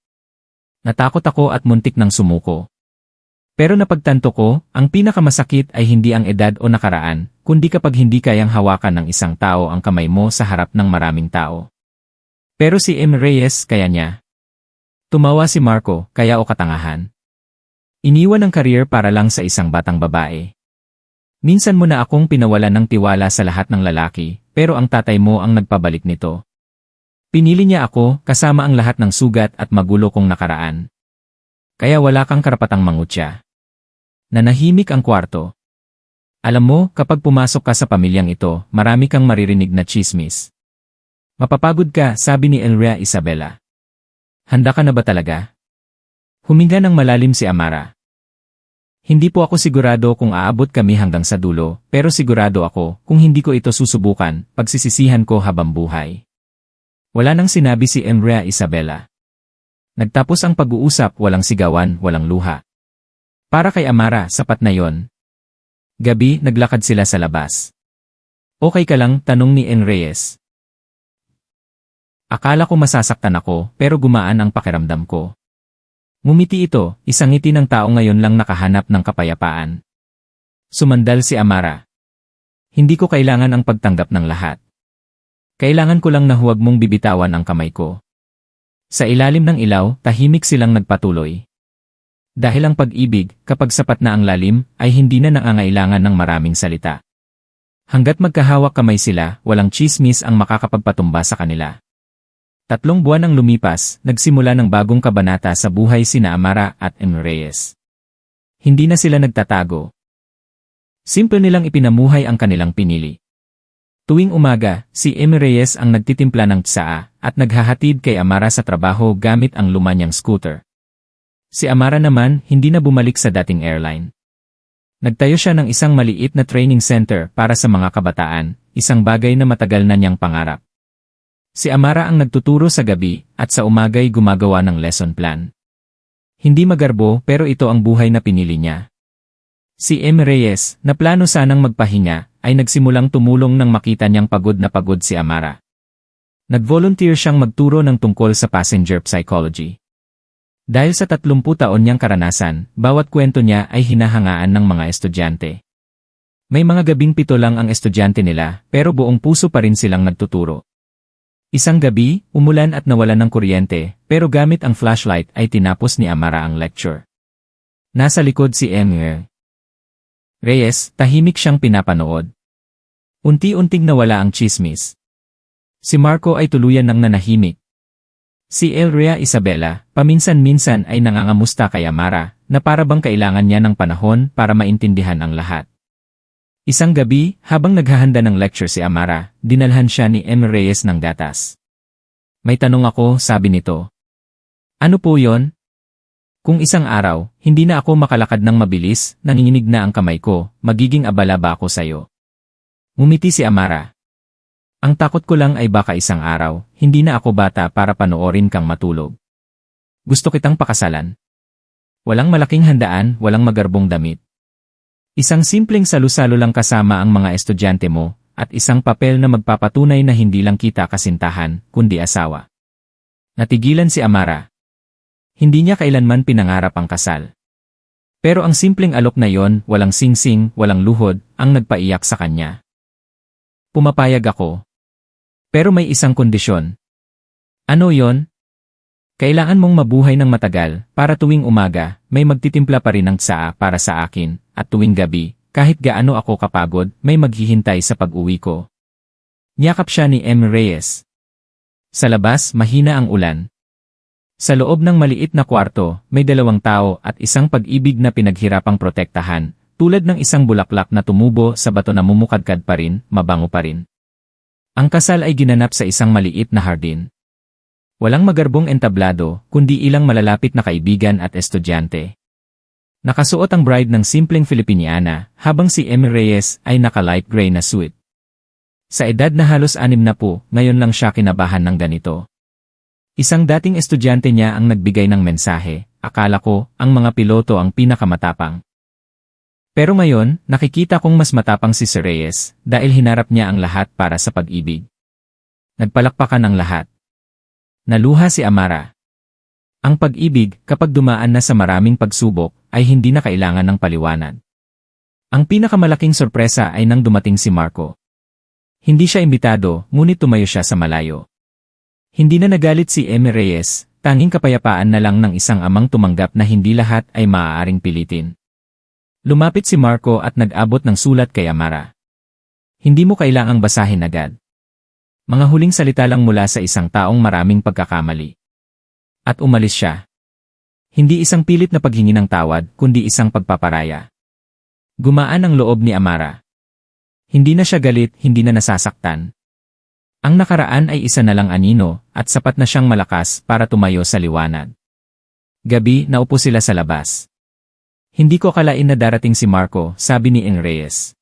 Natakot ako at muntik ng sumuko. Pero napagtanto ko, ang pinakamasakit ay hindi ang edad o nakaraan, kundi kapag hindi kayang hawakan ng isang tao ang kamay mo sa harap ng maraming tao. Pero si M. Reyes, kaya niya. Tumawa si Marco, kaya o katangahan. Iniwan ang career para lang sa isang batang babae. Minsan mo na akong pinawalan ng tiwala sa lahat ng lalaki, pero ang tatay mo ang nagpabalik nito. Pinili niya ako, kasama ang lahat ng sugat at magulo kong nakaraan. Kaya wala kang karapatang mangutya. Nanahimik ang kwarto. Alam mo, kapag pumasok ka sa pamilyang ito, marami kang maririnig na chismis. Mapapagod ka, sabi ni Elrea Isabela. Handa ka na ba talaga? Huminga ng malalim si Amara. Hindi po ako sigurado kung aabot kami hanggang sa dulo, pero sigurado ako, kung hindi ko ito susubukan, pagsisisihan ko habang buhay. Wala nang sinabi si Elrea Isabela. Nagtapos ang pag-uusap, walang sigawan, walang luha. Para kay Amara, sapat na yon. Gabi, naglakad sila sa labas. Okay ka lang, tanong ni M. Reyes. Akala ko masasaktan ako, pero gumaan ang pakiramdam ko. Ngumiti ito, isang ngiti ng tao ngayon lang nakahanap ng kapayapaan. Sumandal si Amara. Hindi ko kailangan ang pagtanggap ng lahat. Kailangan ko lang na huwag mong bibitawan ang kamay ko. Sa ilalim ng ilaw, tahimik silang nagpatuloy. Dahil ang pag-ibig, kapag sapat na ang lalim, ay hindi na nangangailangan ng maraming salita. Hanggat magkahawak kamay sila, walang chismis ang makakapagpatumba sa kanila. 3 buwan ang lumipas, nagsimula ng bagong kabanata sa buhay sina Amara at M. Reyes. Hindi na sila nagtatago. Simple nilang ipinamuhay ang kanilang pinili. Tuwing umaga, si M. Reyes ang nagtitimpla ng tsaa at naghahatid kay Amara sa trabaho gamit ang luma niyang scooter. Si Amara naman, hindi na bumalik sa dating airline. Nagtayo siya ng isang maliit na training center para sa mga kabataan, isang bagay na matagal na niyang pangarap. Si Amara ang nagtuturo sa gabi at sa umaga'y gumagawa ng lesson plan. Hindi magarbo pero ito ang buhay na pinili niya. Si M. Reyes, na plano sanang magpahinga, ay nagsimulang tumulong nang makita niyang pagod na pagod si Amara. Nag-volunteer siyang magturo ng tungkol sa passenger psychology. Dahil sa 30 taon niyang karanasan, bawat kwento niya ay hinahangaan ng mga estudyante. May mga gabing 7 lang ang estudyante nila, pero buong puso pa rin silang nagtuturo. Isang gabi, umulan at nawalan ng kuryente, pero gamit ang flashlight ay tinapos ni Amara ang lecture. Nasa likod si M. Reyes, tahimik siyang pinapanood. Unti-unting nawala ang chismis. Si Marco ay tuluyan ng nanahimik. Si Elrea Isabela, paminsan-minsan ay nangangamusta kay Amara, na para bang kailangan niya ng panahon para maintindihan ang lahat. Isang gabi, habang naghahanda ng lecture si Amara, dinalhan siya ni M. Reyes ng gatas. May tanong ako, sabi nito. Ano po yon? Kung isang araw, hindi na ako makalakad ng mabilis, nanginginig na ang kamay ko, magiging abala ba ako sa'yo? Ngumiti si Amara. Ang takot ko lang ay baka isang araw, hindi na ako bata para panoorin kang matulog. Gusto kitang pakasalan. Walang malaking handaan, walang magarbong damit. Isang simpleng salu-salo lang kasama ang mga estudyante mo, at isang papel na magpapatunay na hindi lang kita kasintahan, kundi asawa. Natigilan si Amara. Hindi niya kailanman pinangarap ang kasal. Pero ang simpleng alok na yon, walang singsing, walang luhod, ang nagpaiyak sa kanya. Pumapayag ako. Pero may isang kondisyon. Ano yon? Kailangan mong mabuhay ng matagal, para tuwing umaga, may magtitimpla pa rin ng tsaa para sa akin, at tuwing gabi, kahit gaano ako kapagod, may maghihintay sa pag-uwi ko. Niyakap siya ni M. Reyes. Sa labas, mahina ang ulan. Sa loob ng maliit na kwarto, may 2 tao at isang pag-ibig na pinaghirapang protektahan, tulad ng isang bulaklak na tumubo sa bato na mumukadkad pa rin, mabango pa rin. Ang kasal ay ginanap sa isang maliit na hardin. Walang magarbong entablado, kundi ilang malalapit na kaibigan at estudyante. Nakasuot ang bride ng simpleng Filipiniana, habang si M. Reyes ay naka-light gray na suit. Sa edad na halos 60, ngayon lang siya kinabahan ng ganito. Isang dating estudyante niya ang nagbigay ng mensahe, akala ko, ang mga piloto ang pinakamatapang. Pero ngayon, nakikita kong mas matapang si Sir Reyes, dahil hinarap niya ang lahat para sa pag-ibig. Nagpalakpakan ang lahat. Naluha si Amara. Ang pag-ibig, kapag dumaan na sa maraming pagsubok, ay hindi na kailangan ng paliwanag. Ang pinakamalaking sorpresa ay nang dumating si Marco. Hindi siya imbitado, ngunit tumayo siya sa malayo. Hindi na nagalit si M. Reyes, tanging kapayapaan na lang ng isang amang tumanggap na hindi lahat ay maaaring pilitin. Lumapit si Marco at nag-abot ng sulat kay Amara. Hindi mo kailangang basahin agad. Mga huling salita lang mula sa isang taong maraming pagkakamali. At umalis siya. Hindi isang pilit na paghingi ng tawad, kundi isang pagpaparaya. Gumaan ang loob ni Amara. Hindi na siya galit, hindi na nasasaktan. Ang nakaraan ay isa na lang anino, at sapat na siyang malakas para tumayo sa liwanag. Gabi, naupo sila sa labas. Hindi ko akalain na darating si Marco, sabi ni Eng Reyes.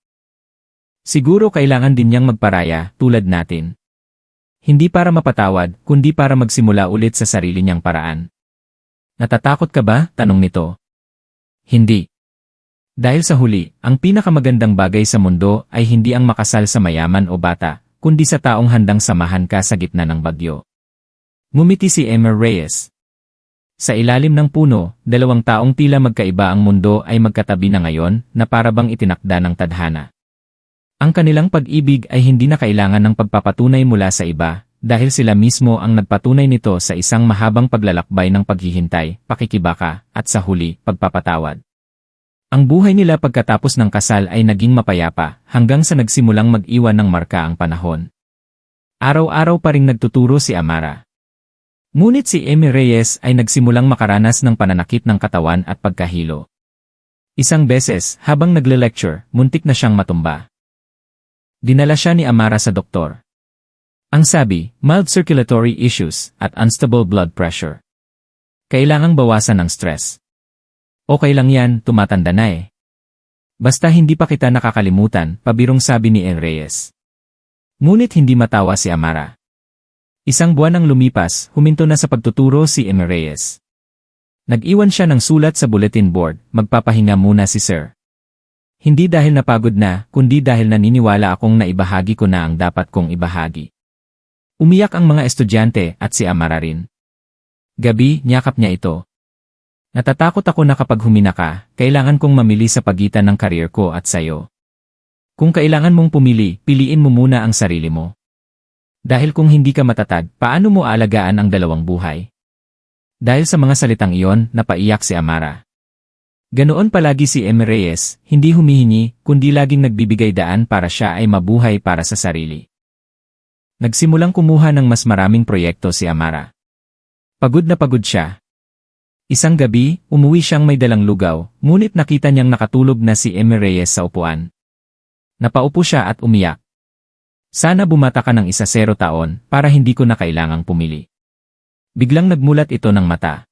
Siguro kailangan din niyang magparaya, tulad natin. Hindi para mapatawad, kundi para magsimula ulit sa sarili niyang paraan. Natatakot ka ba? Tanong nito. Hindi. Dahil sa huli, ang pinakamagandang bagay sa mundo ay hindi ang makasal sa mayaman o bata, kundi sa taong handang samahan ka sa gitna ng bagyo. Ngumiti si Emer Reyes. Sa ilalim ng puno, 2 taong tila magkaiba ang mundo ay magkatabi na ngayon na parabang itinakda ng tadhana. Ang kanilang pag-ibig ay hindi na kailangan ng pagpapatunay mula sa iba, dahil sila mismo ang nagpatunay nito sa isang mahabang paglalakbay ng paghihintay, pakikibaka, at sa huli, pagpapatawad. Ang buhay nila pagkatapos ng kasal ay naging mapayapa hanggang sa nagsimulang mag-iwan ng marka ang panahon. Araw-araw pa ring nagtuturo si Amara. Ngunit si Emi Reyes ay nagsimulang makaranas ng pananakit ng katawan at pagkahilo. Isang beses, habang nagle-lecture, muntik na siyang matumba. Dinala siya ni Amara sa doktor. Ang sabi, mild circulatory issues at unstable blood pressure. Kailangang bawasan ng stress. Okay lang yan, tumatanda na eh. Basta hindi pa kita nakakalimutan, pabirong sabi ni El Reyes. Ngunit hindi matawa si Amara. Isang buwan nang lumipas, huminto na sa pagtuturo si M. Reyes. Nag-iwan siya ng sulat sa bulletin board, magpapahinga muna si Sir. Hindi dahil napagod na, kundi dahil naniniwala akong naibahagi ko na ang dapat kong ibahagi. Umiyak ang mga estudyante at si Amara rin. Gabi, niyakap niya ito. Natatakot ako na kapag humina ka, kailangan kong mamili sa pagitan ng career ko at sayo. Kung kailangan mong pumili, piliin mo muna ang sarili mo. Dahil kung hindi ka matatag, paano mo aalagaan ang 2 buhay? Dahil sa mga salitang iyon, napaiyak si Amara. Ganoon palagi si M. Reyes, hindi humihingi, kundi laging nagbibigay daan para siya ay mabuhay para sa sarili. Nagsimulang kumuha ng mas maraming proyekto si Amara. Pagod na pagod siya. Isang gabi, umuwi siyang may dalang lugaw, ngunit nakita niyang nakatulog na si M. Reyes sa upuan. Napaupo siya at umiyak. Sana bumata ka ng 10 taon para hindi ko na kailangang pumili. Biglang nagmulat ito ng mata.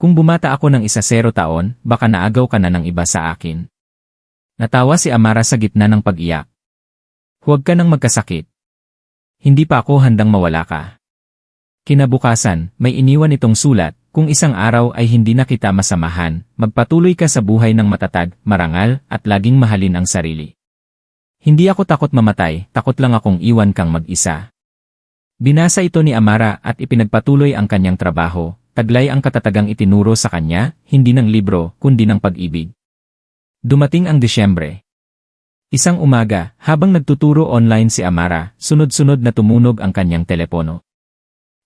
Kung bumata ako ng 1-0 taon, baka naagaw ka na ng iba sa akin. Natawa si Amara sa gitna ng pag-iyak. Huwag ka nang magkasakit. Hindi pa ako handang mawala ka. Kinabukasan, may iniwan itong sulat, kung isang araw ay hindi na kita masamahan, magpatuloy ka sa buhay ng matatag, marangal, at laging mahalin ang sarili. Hindi ako takot mamatay, takot lang akong iwan kang mag-isa. Binasa ito ni Amara at ipinagpatuloy ang kanyang trabaho, taglay ang katatagang itinuro sa kanya, hindi ng libro, kundi ng pag-ibig. Dumating ang Disyembre. Isang umaga, habang nagtuturo online si Amara, sunod-sunod na tumunog ang kanyang telepono.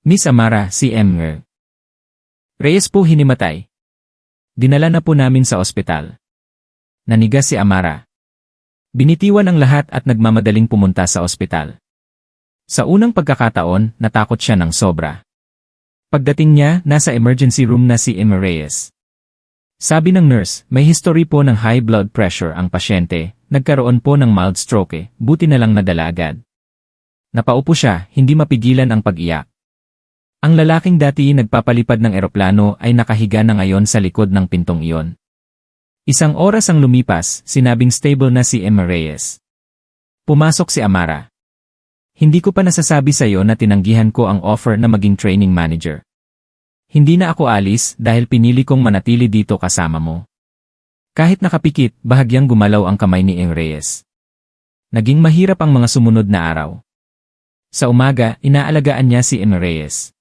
Miss Amara, si M. Reyes po hinimatay. Dinala na po namin sa ospital. Nanigas si Amara. Binitiwan ang lahat at nagmamadaling pumunta sa ospital. Sa unang pagkakataon, natakot siya ng sobra. Pagdating niya, nasa emergency room na si M. Reyes. Sabi ng nurse, may history po ng high blood pressure ang pasyente, nagkaroon po ng mild stroke, buti na lang nadala agad. Napaupo siya, hindi mapigilan ang pag-iyak. Ang lalaking dati nagpapalipad ng eroplano ay nakahiga na ngayon sa likod ng pintong iyon. Isang oras ang lumipas, sinabing stable na si M. Reyes. Pumasok si Amara. Hindi ko pa nasasabi sa iyo na tinanggihan ko ang offer na maging training manager. Hindi na ako alis dahil pinili kong manatili dito kasama mo. Kahit nakapikit, bahagyang gumalaw ang kamay ni M. Reyes. Naging mahirap ang mga sumunod na araw. Sa umaga, inaalagaan niya si M. Reyes.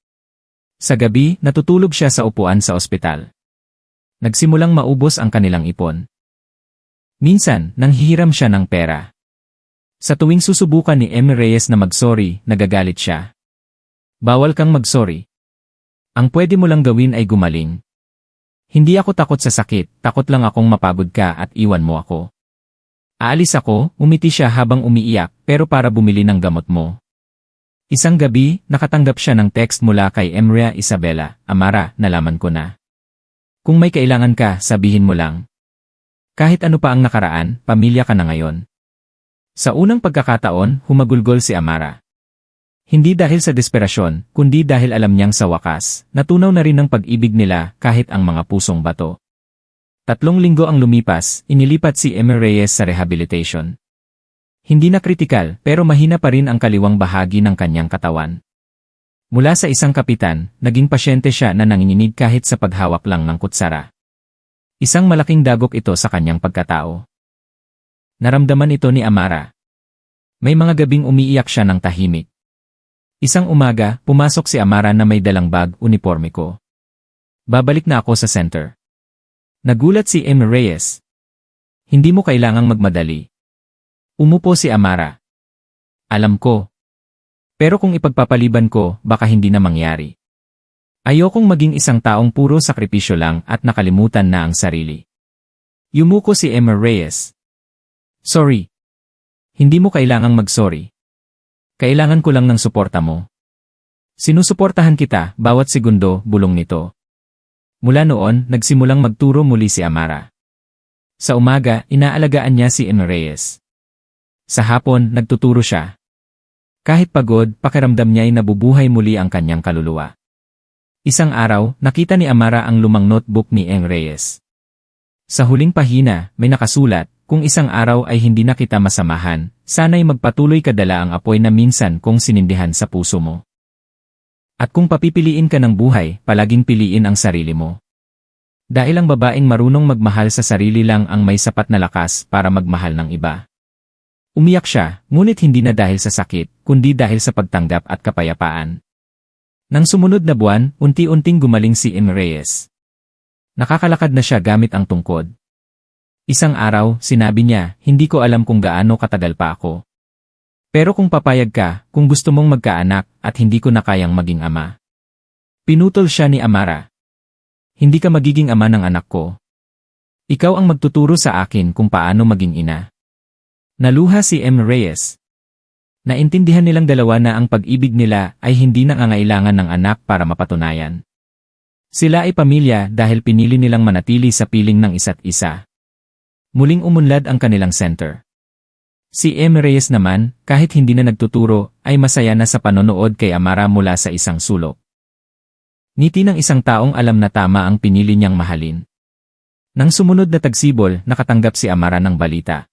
Sa gabi, natutulog siya sa upuan sa ospital. Nagsimulang maubos ang kanilang ipon. Minsan, nanghihiram siya ng pera. Sa tuwing susubukan ni M. Reyes na mag-sorry, nagagalit siya. Bawal kang mag-sorry. Ang pwede mo lang gawin ay gumaling. Hindi ako takot sa sakit, takot lang akong mapagod ka at iwan mo ako. Aalis ako, umiti siya habang umiiyak, pero para bumili ng gamot mo. Isang gabi, nakatanggap siya ng text mula kay Emria Isabela, Amara, nalaman ko na. Kung may kailangan ka, sabihin mo lang. Kahit ano pa ang nakaraan, pamilya ka na ngayon. Sa unang pagkakataon, humagulgol si Amara. Hindi dahil sa desperasyon, kundi dahil alam niyang sa wakas, natunaw na rin ang pag-ibig nila kahit ang mga pusong bato. 3 linggo ang lumipas, inilipat si M. Reyes sa rehabilitation. Hindi na kritikal, pero mahina pa rin ang kaliwang bahagi ng kanyang katawan. Mula sa isang kapitan, naging pasyente siya na nanginginig kahit sa paghawak lang ng kutsara. Isang malaking dagok ito sa kanyang pagkatao. Naramdaman ito ni Amara. May mga gabing umiiyak siya ng tahimik. Isang umaga, pumasok si Amara na may dalang bag, uniforme ko. Babalik na ako sa center. Nagulat si M. Reyes. Hindi mo kailangang magmadali. Umupo si Amara. Alam ko. Pero kung ipagpapaliban ko, baka hindi na mangyari. Ayokong maging isang taong puro sakripisyo lang at nakalimutan na ang sarili. Yumuko si M. Reyes. Sorry. Hindi mo kailangang mag-sorry. Kailangan ko lang ng suporta mo. Sinusuportahan kita, bawat segundo, bulong nito. Mula noon, nagsimulang magturo muli si Amara. Sa umaga, inaalagaan niya si M. Reyes. Sa hapon, nagtuturo siya. Kahit pagod, pakiramdam niya ay nabubuhay muli ang kanyang kaluluwa. Isang araw, nakita ni Amara ang lumang notebook ni M. Reyes. Sa huling pahina, may nakasulat, kung isang araw ay hindi na kita masamahan, sana'y magpatuloy ka dala ang apoy na minsan kong sinindihan sa puso mo. At kung papipiliin ka ng buhay, palaging piliin ang sarili mo. Dahil ang babaeng marunong magmahal sa sarili lang ang may sapat na lakas para magmahal ng iba. Umiyak siya, ngunit hindi na dahil sa sakit, kundi dahil sa pagtanggap at kapayapaan. Nang sumunod na buwan, unti-unting gumaling si M. Reyes. Nakakalakad na siya gamit ang tungkod. Isang araw, sinabi niya, hindi ko alam kung gaano katagal pa ako. Pero kung papayag ka, kung gusto mong magkaanak, at hindi ko na kayang maging ama. Pinutol siya ni Amara. Hindi ka magiging ama ng anak ko. Ikaw ang magtuturo sa akin kung paano maging ina. Naluha si M. Reyes. Naintindihan nilang dalawa na ang pag-ibig nila ay hindi nangangailangan ng anak para mapatunayan. Sila ay pamilya dahil pinili nilang manatili sa piling ng isa't isa. Muling umunlad ang kanilang center. Si M. Reyes naman, kahit hindi na nagtuturo, ay masaya na sa panonood kay Amara mula sa isang sulok. Ngiti ng isang taong alam na tama ang pinili niyang mahalin. Nang sumunod na tagsibol, nakatanggap si Amara ng balita.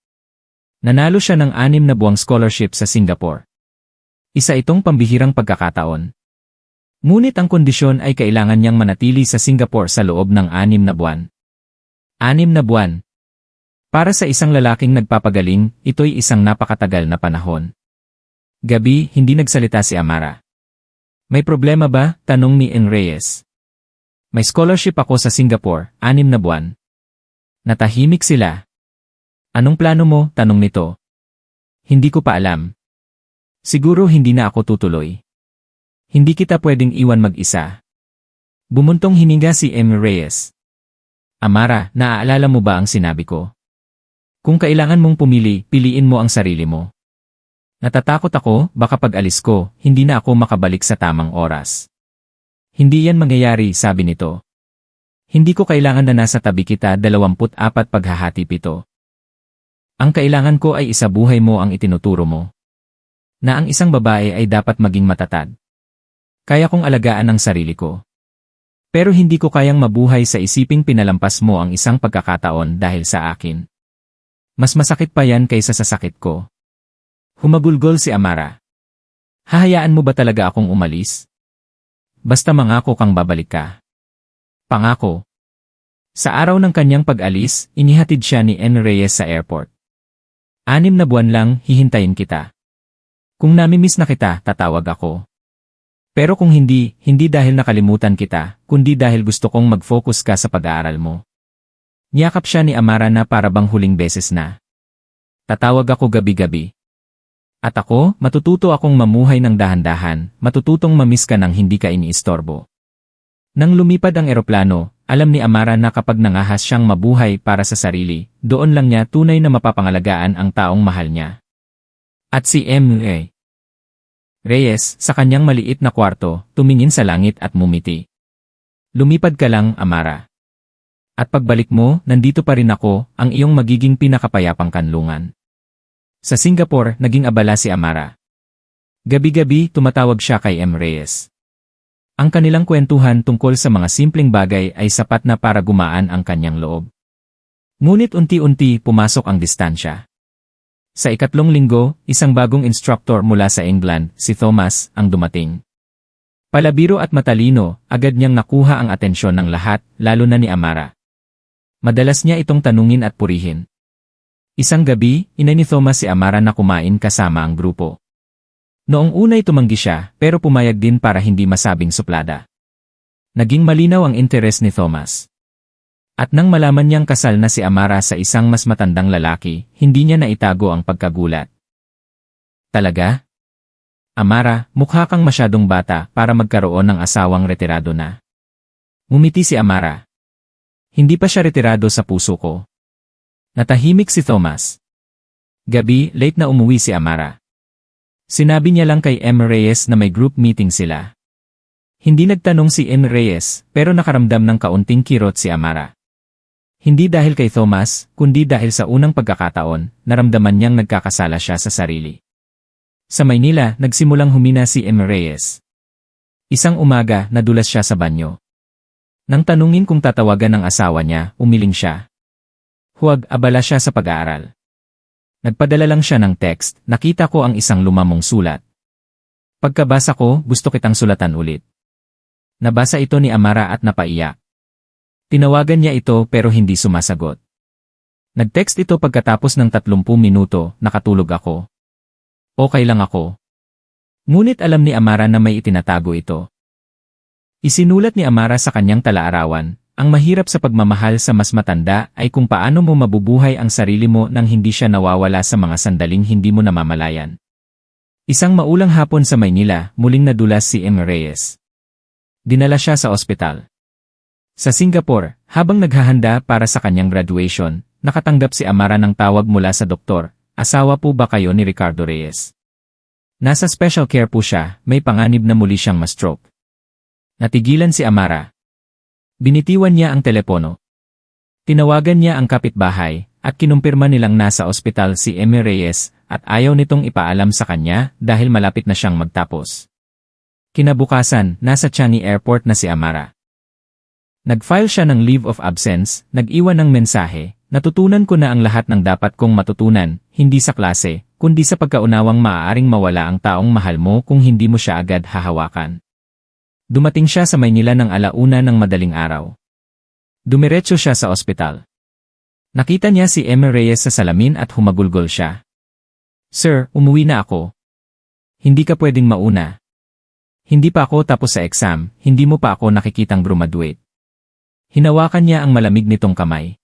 Nanalo siya ng 6 na buwang scholarship sa Singapore. Isa itong pambihirang pagkakataon. Ngunit ang kondisyon ay kailangan niyang manatili sa Singapore sa loob ng 6 na buwan. 6 na buwan. Para sa isang lalaking nagpapagaling, ito'y isang napakatagal na panahon. Gabi, hindi nagsalita si Amara. May problema ba? Tanong ni Reyes. May scholarship ako sa Singapore, 6 na buwan. Natahimik sila. Anong plano mo? Tanong nito. Hindi ko pa alam. Siguro hindi na ako tutuloy. Hindi kita pwedeng iwan mag-isa. Bumuntong hininga si Reyes. Amara, naaalala mo ba ang sinabi ko? Kung kailangan mong pumili, piliin mo ang sarili mo. Natatakot ako, baka pag alis ko, hindi na ako makabalik sa tamang oras. Hindi yan mangyayari, sabi nito. Hindi ko kailangan na nasa tabi kita 24 paghahati 7. Ang kailangan ko ay isabuhay mo ang itinuturo mo. Na ang isang babae ay dapat maging matatag. Kaya kong alagaan ang sarili ko. Pero hindi ko kayang mabuhay sa isiping pinalampas mo ang isang pagkakataon dahil sa akin. Mas masakit pa yan kaysa sa sakit ko. Humagulgol si Amara. Hahayaan mo ba talaga akong umalis? Basta mangako kang babalik ka. Pangako. Sa araw ng kanyang pag-alis, inihatid siya ni Reyes sa airport. 6 na buwan lang, hihintayin kita. Kung namimiss na kita, tatawag ako. Pero kung hindi, hindi dahil nakalimutan kita, kundi dahil gusto kong mag-focus ka sa pag-aaral mo. Niyakap siya ni Amara na para bang huling beses na. Tatawag ako gabi-gabi. At ako, matututo akong mamuhay ng dahan-dahan, matututong mamiss ka nang hindi ka iniistorbo. Nang lumipad ang eroplano, alam ni Amara na kapag nangahas siyang mabuhay para sa sarili, doon lang niya tunay na mapapangalagaan ang taong mahal niya. At si Reyes, sa kanyang maliit na kwarto, tumingin sa langit at mumiti. Lumipad ka lang, Amara. At pagbalik mo, nandito pa rin ako, ang iyong magiging pinakapayapang kanlungan. Sa Singapore, naging abala si Amara. Gabi-gabi, tumatawag siya kay Reyes. Ang kanilang kwentuhan tungkol sa mga simpleng bagay ay sapat na para gumaan ang kanyang loob. Ngunit unti-unti pumasok ang distansya. Sa ikatlong linggo, isang bagong instructor mula sa England, si Thomas, ang dumating. Palabiro at matalino, agad niyang nakuha ang atensyon ng lahat, lalo na ni Amara. Madalas niya itong tanungin at purihin. Isang gabi, inay ni Thomas si Amara na kumain kasama ang grupo. Noong una'y tumanggi siya, pero pumayag din para hindi masabing suplada. Naging malinaw ang interes ni Thomas. At nang malaman niyang kasal na si Amara sa isang mas matandang lalaki, hindi niya naitago ang pagkagulat. Talaga? Amara, mukha kang masyadong bata para magkaroon ng asawang retirado na. Ngumiti si Amara. Hindi pa siya retirado sa puso ko. Natahimik si Thomas. Gabi, late na umuwi si Amara. Sinabi niya lang kay Reyes na may group meeting sila. Hindi nagtanong si Reyes, pero nakaramdam ng kaunting kirot si Amara. Hindi dahil kay Thomas, kundi dahil sa unang pagkakataon, naramdaman niyang nagkakasala siya sa sarili. Sa Maynila, nagsimulang humina si Reyes. Isang umaga, nadulas siya sa banyo. Nang tanungin kung tatawagan ng asawa niya, umiling siya. Huwag, abala siya sa pag-aaral. Nagpadala lang siya ng text, nakita ko ang isang lumamong sulat. Pagkabasa ko, gusto kitang sulatan ulit. Nabasa ito ni Amara at napaiyak. Tinawagan niya ito pero hindi sumasagot. Nag-text ito pagkatapos ng 30 minuto, nakatulog ako. Okay lang ako. Ngunit alam ni Amara na may itinatago ito. Isinulat ni Amara sa kanyang talaarawan, ang mahirap sa pagmamahal sa mas matanda ay kung paano mo mabubuhay ang sarili mo nang hindi siya nawawala sa mga sandaling hindi mo namamalayan. Isang maulang hapon sa Maynila, muling nadulas si Reyes. Dinala siya sa ospital. Sa Singapore, habang naghahanda para sa kanyang graduation, nakatanggap si Amara ng tawag mula sa doktor, asawa po ba kayo ni Ricardo Reyes? Nasa special care po siya, may panganib na muli siyang ma-stroke. Natigilan si Amara. Binitiwan niya ang telepono. Tinawagan niya ang kapitbahay, at kinumpirma nilang nasa ospital si Reyes, at ayaw nitong ipaalam sa kanya dahil malapit na siyang magtapos. Kinabukasan, nasa Changi Airport na si Amara. Nag-file siya ng leave of absence, nag-iwan ng mensahe, natutunan ko na ang lahat ng dapat kong matutunan, hindi sa klase, kundi sa pagkaunawang maaaring mawala ang taong mahal mo kung hindi mo siya agad hahawakan. Dumating siya sa Maynila ng 1:00 ng madaling araw. Dumiretso siya sa ospital. Nakita niya si Emma Reyes sa salamin at humagulgol siya. "Sir, umuwi na ako. Hindi ka pwedeng mauna. Hindi pa ako tapos sa exam, hindi mo pa ako nakikitang graduate." Hinawakan niya ang malamig nitong kamay.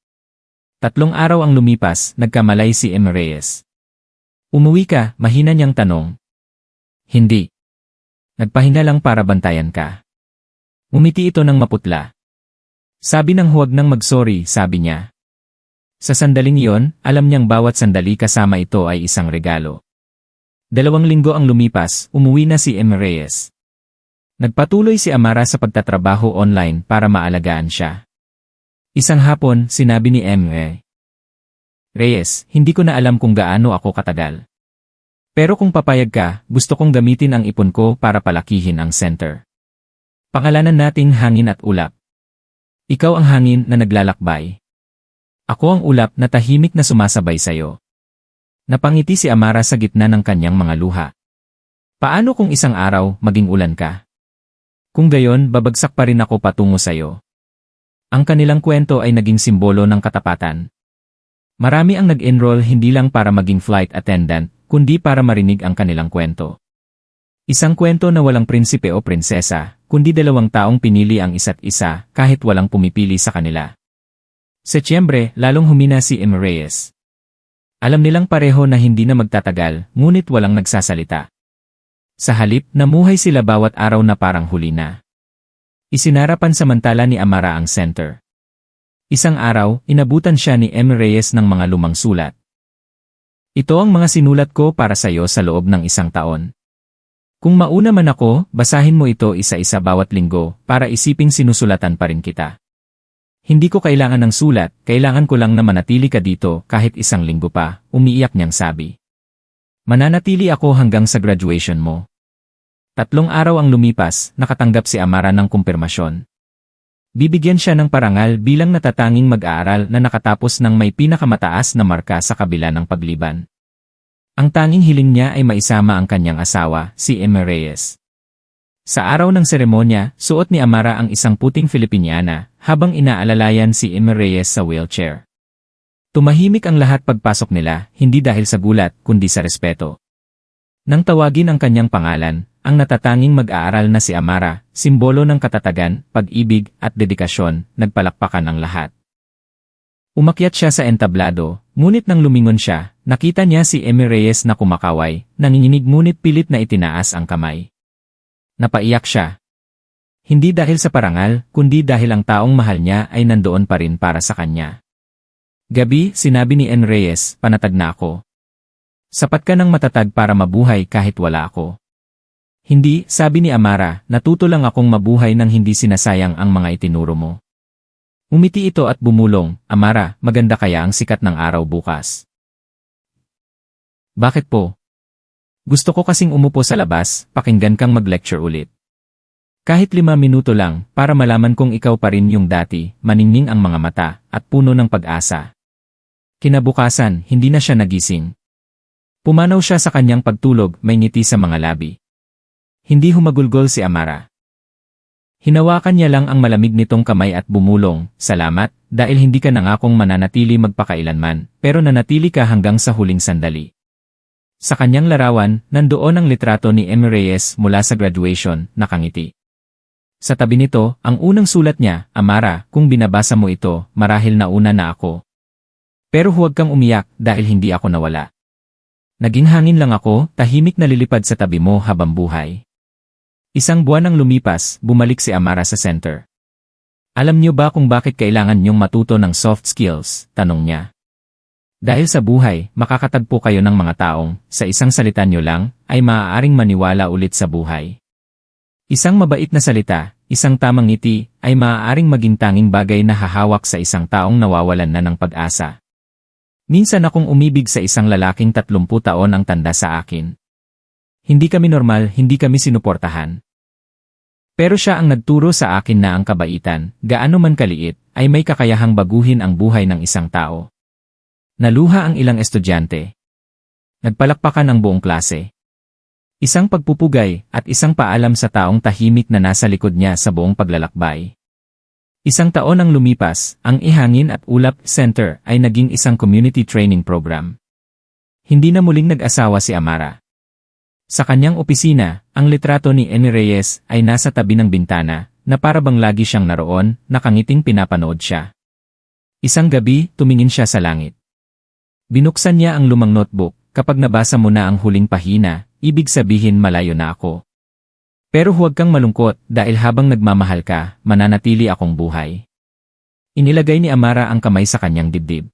3 araw ang lumipas, nagkamalay si Emma Reyes. "Umuwi ka?" mahina niyang tanong. "Hindi. Nagpahinga lang para bantayan ka." Umiti ito ng maputla. Sabi ng huwag nang mag-sorry, sabi niya. Sa sandaling iyon, alam niyang bawat sandali kasama ito ay isang regalo. 2 linggo ang lumipas, umuwi na si Emma Reyes. Nagpatuloy si Amara sa pagtatrabaho online para maalagaan siya. Isang hapon, sinabi ni Emma Reyes, "Hindi ko na alam kung gaano ako katagal. Pero kung papayag ka, gusto kong gamitin ang ipon ko para palakihin ang center. Pangalanan nating Hangin at Ulap. Ikaw ang hangin na naglalakbay. Ako ang ulap na tahimik na sumasabay sayo." Napangiti si Amara sa gitna ng kanyang mga luha. "Paano kung isang araw, maging ulan ka? Kung gayon, babagsak pa rin ako patungo sayo." Ang kanilang kwento ay naging simbolo ng katapatan. Marami ang nag-enroll hindi lang para maging flight attendant, kundi para marinig ang kanilang kwento. Isang kwento na walang prinsipe o prinsesa, kundi 2 taong pinili ang isa't isa kahit walang pumipili sa kanila. Setyembre, lalong humina si Emma Reyes. Alam nilang pareho na hindi na magtatagal, ngunit walang nagsasalita. Sa halip, namuhay sila bawat araw na parang huli na. Isinarapan samantala ni Amara ang center. Isang araw, inabutan siya ni Emma Reyes ng mga lumang sulat. "Ito ang mga sinulat ko para sa iyo sa loob ng 1 taon. Kung mauna man ako, basahin mo ito isa-isa bawat linggo para isiping sinusulatan pa rin kita. Hindi ko kailangan ng sulat, kailangan ko lang na manatili ka dito kahit 1 linggo pa," umiiyak niyang sabi. "Mananatili ako hanggang sa graduation mo." 3 araw ang lumipas, nakatanggap si Amara ng kumpirmasyon. Bibigyan siya ng parangal bilang natatanging mag-aaral na nakatapos ng may pinakamataas na marka sa kabila ng pagliban. Ang tanging hiling niya ay maisama ang kanyang asawa, si Emma Reyes. Sa araw ng seremonya, suot ni Amara ang isang puting Filipiniana, habang inaalalayan si Emma Reyes sa wheelchair. Tumahimik ang lahat pagpasok nila, hindi dahil sa gulat, kundi sa respeto. Nang tawagin ang kanyang pangalan, ang natatanging mag-aaral na si Amara, simbolo ng katatagan, pag-ibig, at dedikasyon, nagpalakpakan ang lahat. Umakyat siya sa entablado, ngunit nang lumingon siya, nakita niya si Emma Reyes na kumakaway, nanginginig ngunit pilit na itinaas ang kamay. Napaiyak siya. Hindi dahil sa parangal, kundi dahil ang taong mahal niya ay nandoon pa rin para sa kanya. "Gabi," sinabi ni Emma Reyes, "panatag na ako. Sapat ka ng matatag para mabuhay kahit wala ako." "Hindi," sabi ni Amara, "natuto lang akong mabuhay nang hindi sinasayang ang mga itinuro mo." Umiti ito at bumulong, "Amara, maganda kaya ang sikat ng araw bukas?" "Bakit po?" "Gusto ko kasing umupo sa labas, pakinggan kang mag-lecture ulit. Kahit 5 minuto lang, para malaman kung ikaw pa rin yung dati," maningning ang mga mata, at puno ng pag-asa. Kinabukasan, hindi na siya nagising. Pumanaw siya sa kanyang pagtulog, may ngiti sa mga labi. Hindi humagulgol si Amara. Hinawakan niya lang ang malamig nitong kamay at bumulong, "Salamat, dahil hindi ka nangakong mananatili magpakailanman, pero nanatili ka hanggang sa huling sandali." Sa kanyang larawan, nandoon ang litrato ni Emma Reyes mula sa graduation, nakangiti. Sa tabi nito, ang unang sulat niya, "Amara, kung binabasa mo ito, marahil nauna na ako. Pero huwag kang umiyak dahil hindi ako nawala. Naging hangin lang ako, tahimik na lilipad sa tabi mo habang buhay." 1 buwan ang lumipas, bumalik si Amara sa center. "Alam niyo ba kung bakit kailangan niyong matuto ng soft skills?" tanong niya. "Dahil sa buhay, makakatagpo kayo ng mga taong, sa isang salita niyo lang, ay maaaring maniwala ulit sa buhay. Isang mabait na salita, isang tamang ngiti, ay maaaring maging tanging bagay na hahawak sa isang taong nawawalan na ng pag-asa. Minsan akong umibig sa isang lalaking 30 taon ang tanda sa akin. Hindi kami normal, hindi kami sinuportahan. Pero siya ang nagturo sa akin na ang kabaitan, gaano man kaliit, ay may kakayahang baguhin ang buhay ng isang tao. Naluha ang ilang estudyante. Nagpalakpakan ang buong klase. Isang pagpupugay at isang paalam sa taong tahimik na nasa likod niya sa buong paglalakbay. Isang taon ang lumipas, ang Ihangin at Ulap Center ay naging isang community training program. Hindi na muling nag-asawa si Amara. Sa kanyang opisina, ang litrato ni Eni Reyes ay nasa tabi ng bintana, na para bang lagi siyang naroon, nakangiting pinapanood siya. Isang gabi, tumingin siya sa langit. Binuksan niya ang lumang notebook, kapag nabasa mo na ang huling pahina, ibig sabihin malayo na ako. Pero huwag kang malungkot dahil habang nagmamahal ka, mananatili akong buhay. Inilagay ni Amara ang kamay sa kanyang dibdib.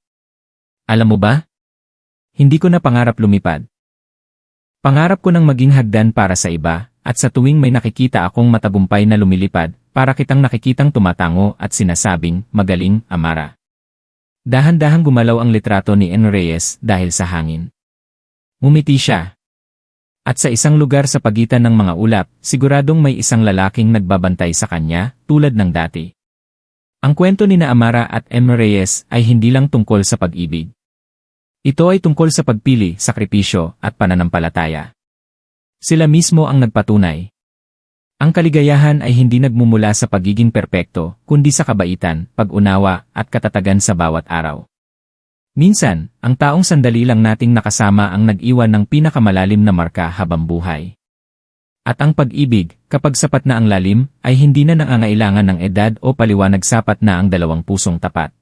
Alam mo ba? Hindi ko na pangarap lumipad. Pangarap ko nang maging hagdan para sa iba, at sa tuwing may nakikita akong matagumpay na lumilipad, para kitang nakikitang tumatango at sinasabing, magaling, Amara. Dahan-dahang gumalaw ang litrato ni Eni Reyes dahil sa hangin. Ngumiti siya. At sa isang lugar sa pagitan ng mga ulap, siguradong may isang lalaking nagbabantay sa kanya, tulad ng dati. Ang kwento ni na Amara at Eni Reyes ay hindi lang tungkol sa pag-ibig. Ito ay tungkol sa pagpili, sakripisyo, at pananampalataya. Sila mismo ang nagpatunay. Ang kaligayahan ay hindi nagmumula sa pagiging perpekto, kundi sa kabaitan, pag-unawa, at katatagan sa bawat araw. Minsan, ang taong sandali lang nating nakasama ang nag-iwan ng pinakamalalim na marka habang buhay. At ang pag-ibig, kapag sapat na ang lalim, ay hindi na nangangailangan ng edad o paliwanag, sapat na ang dalawang pusong tapat.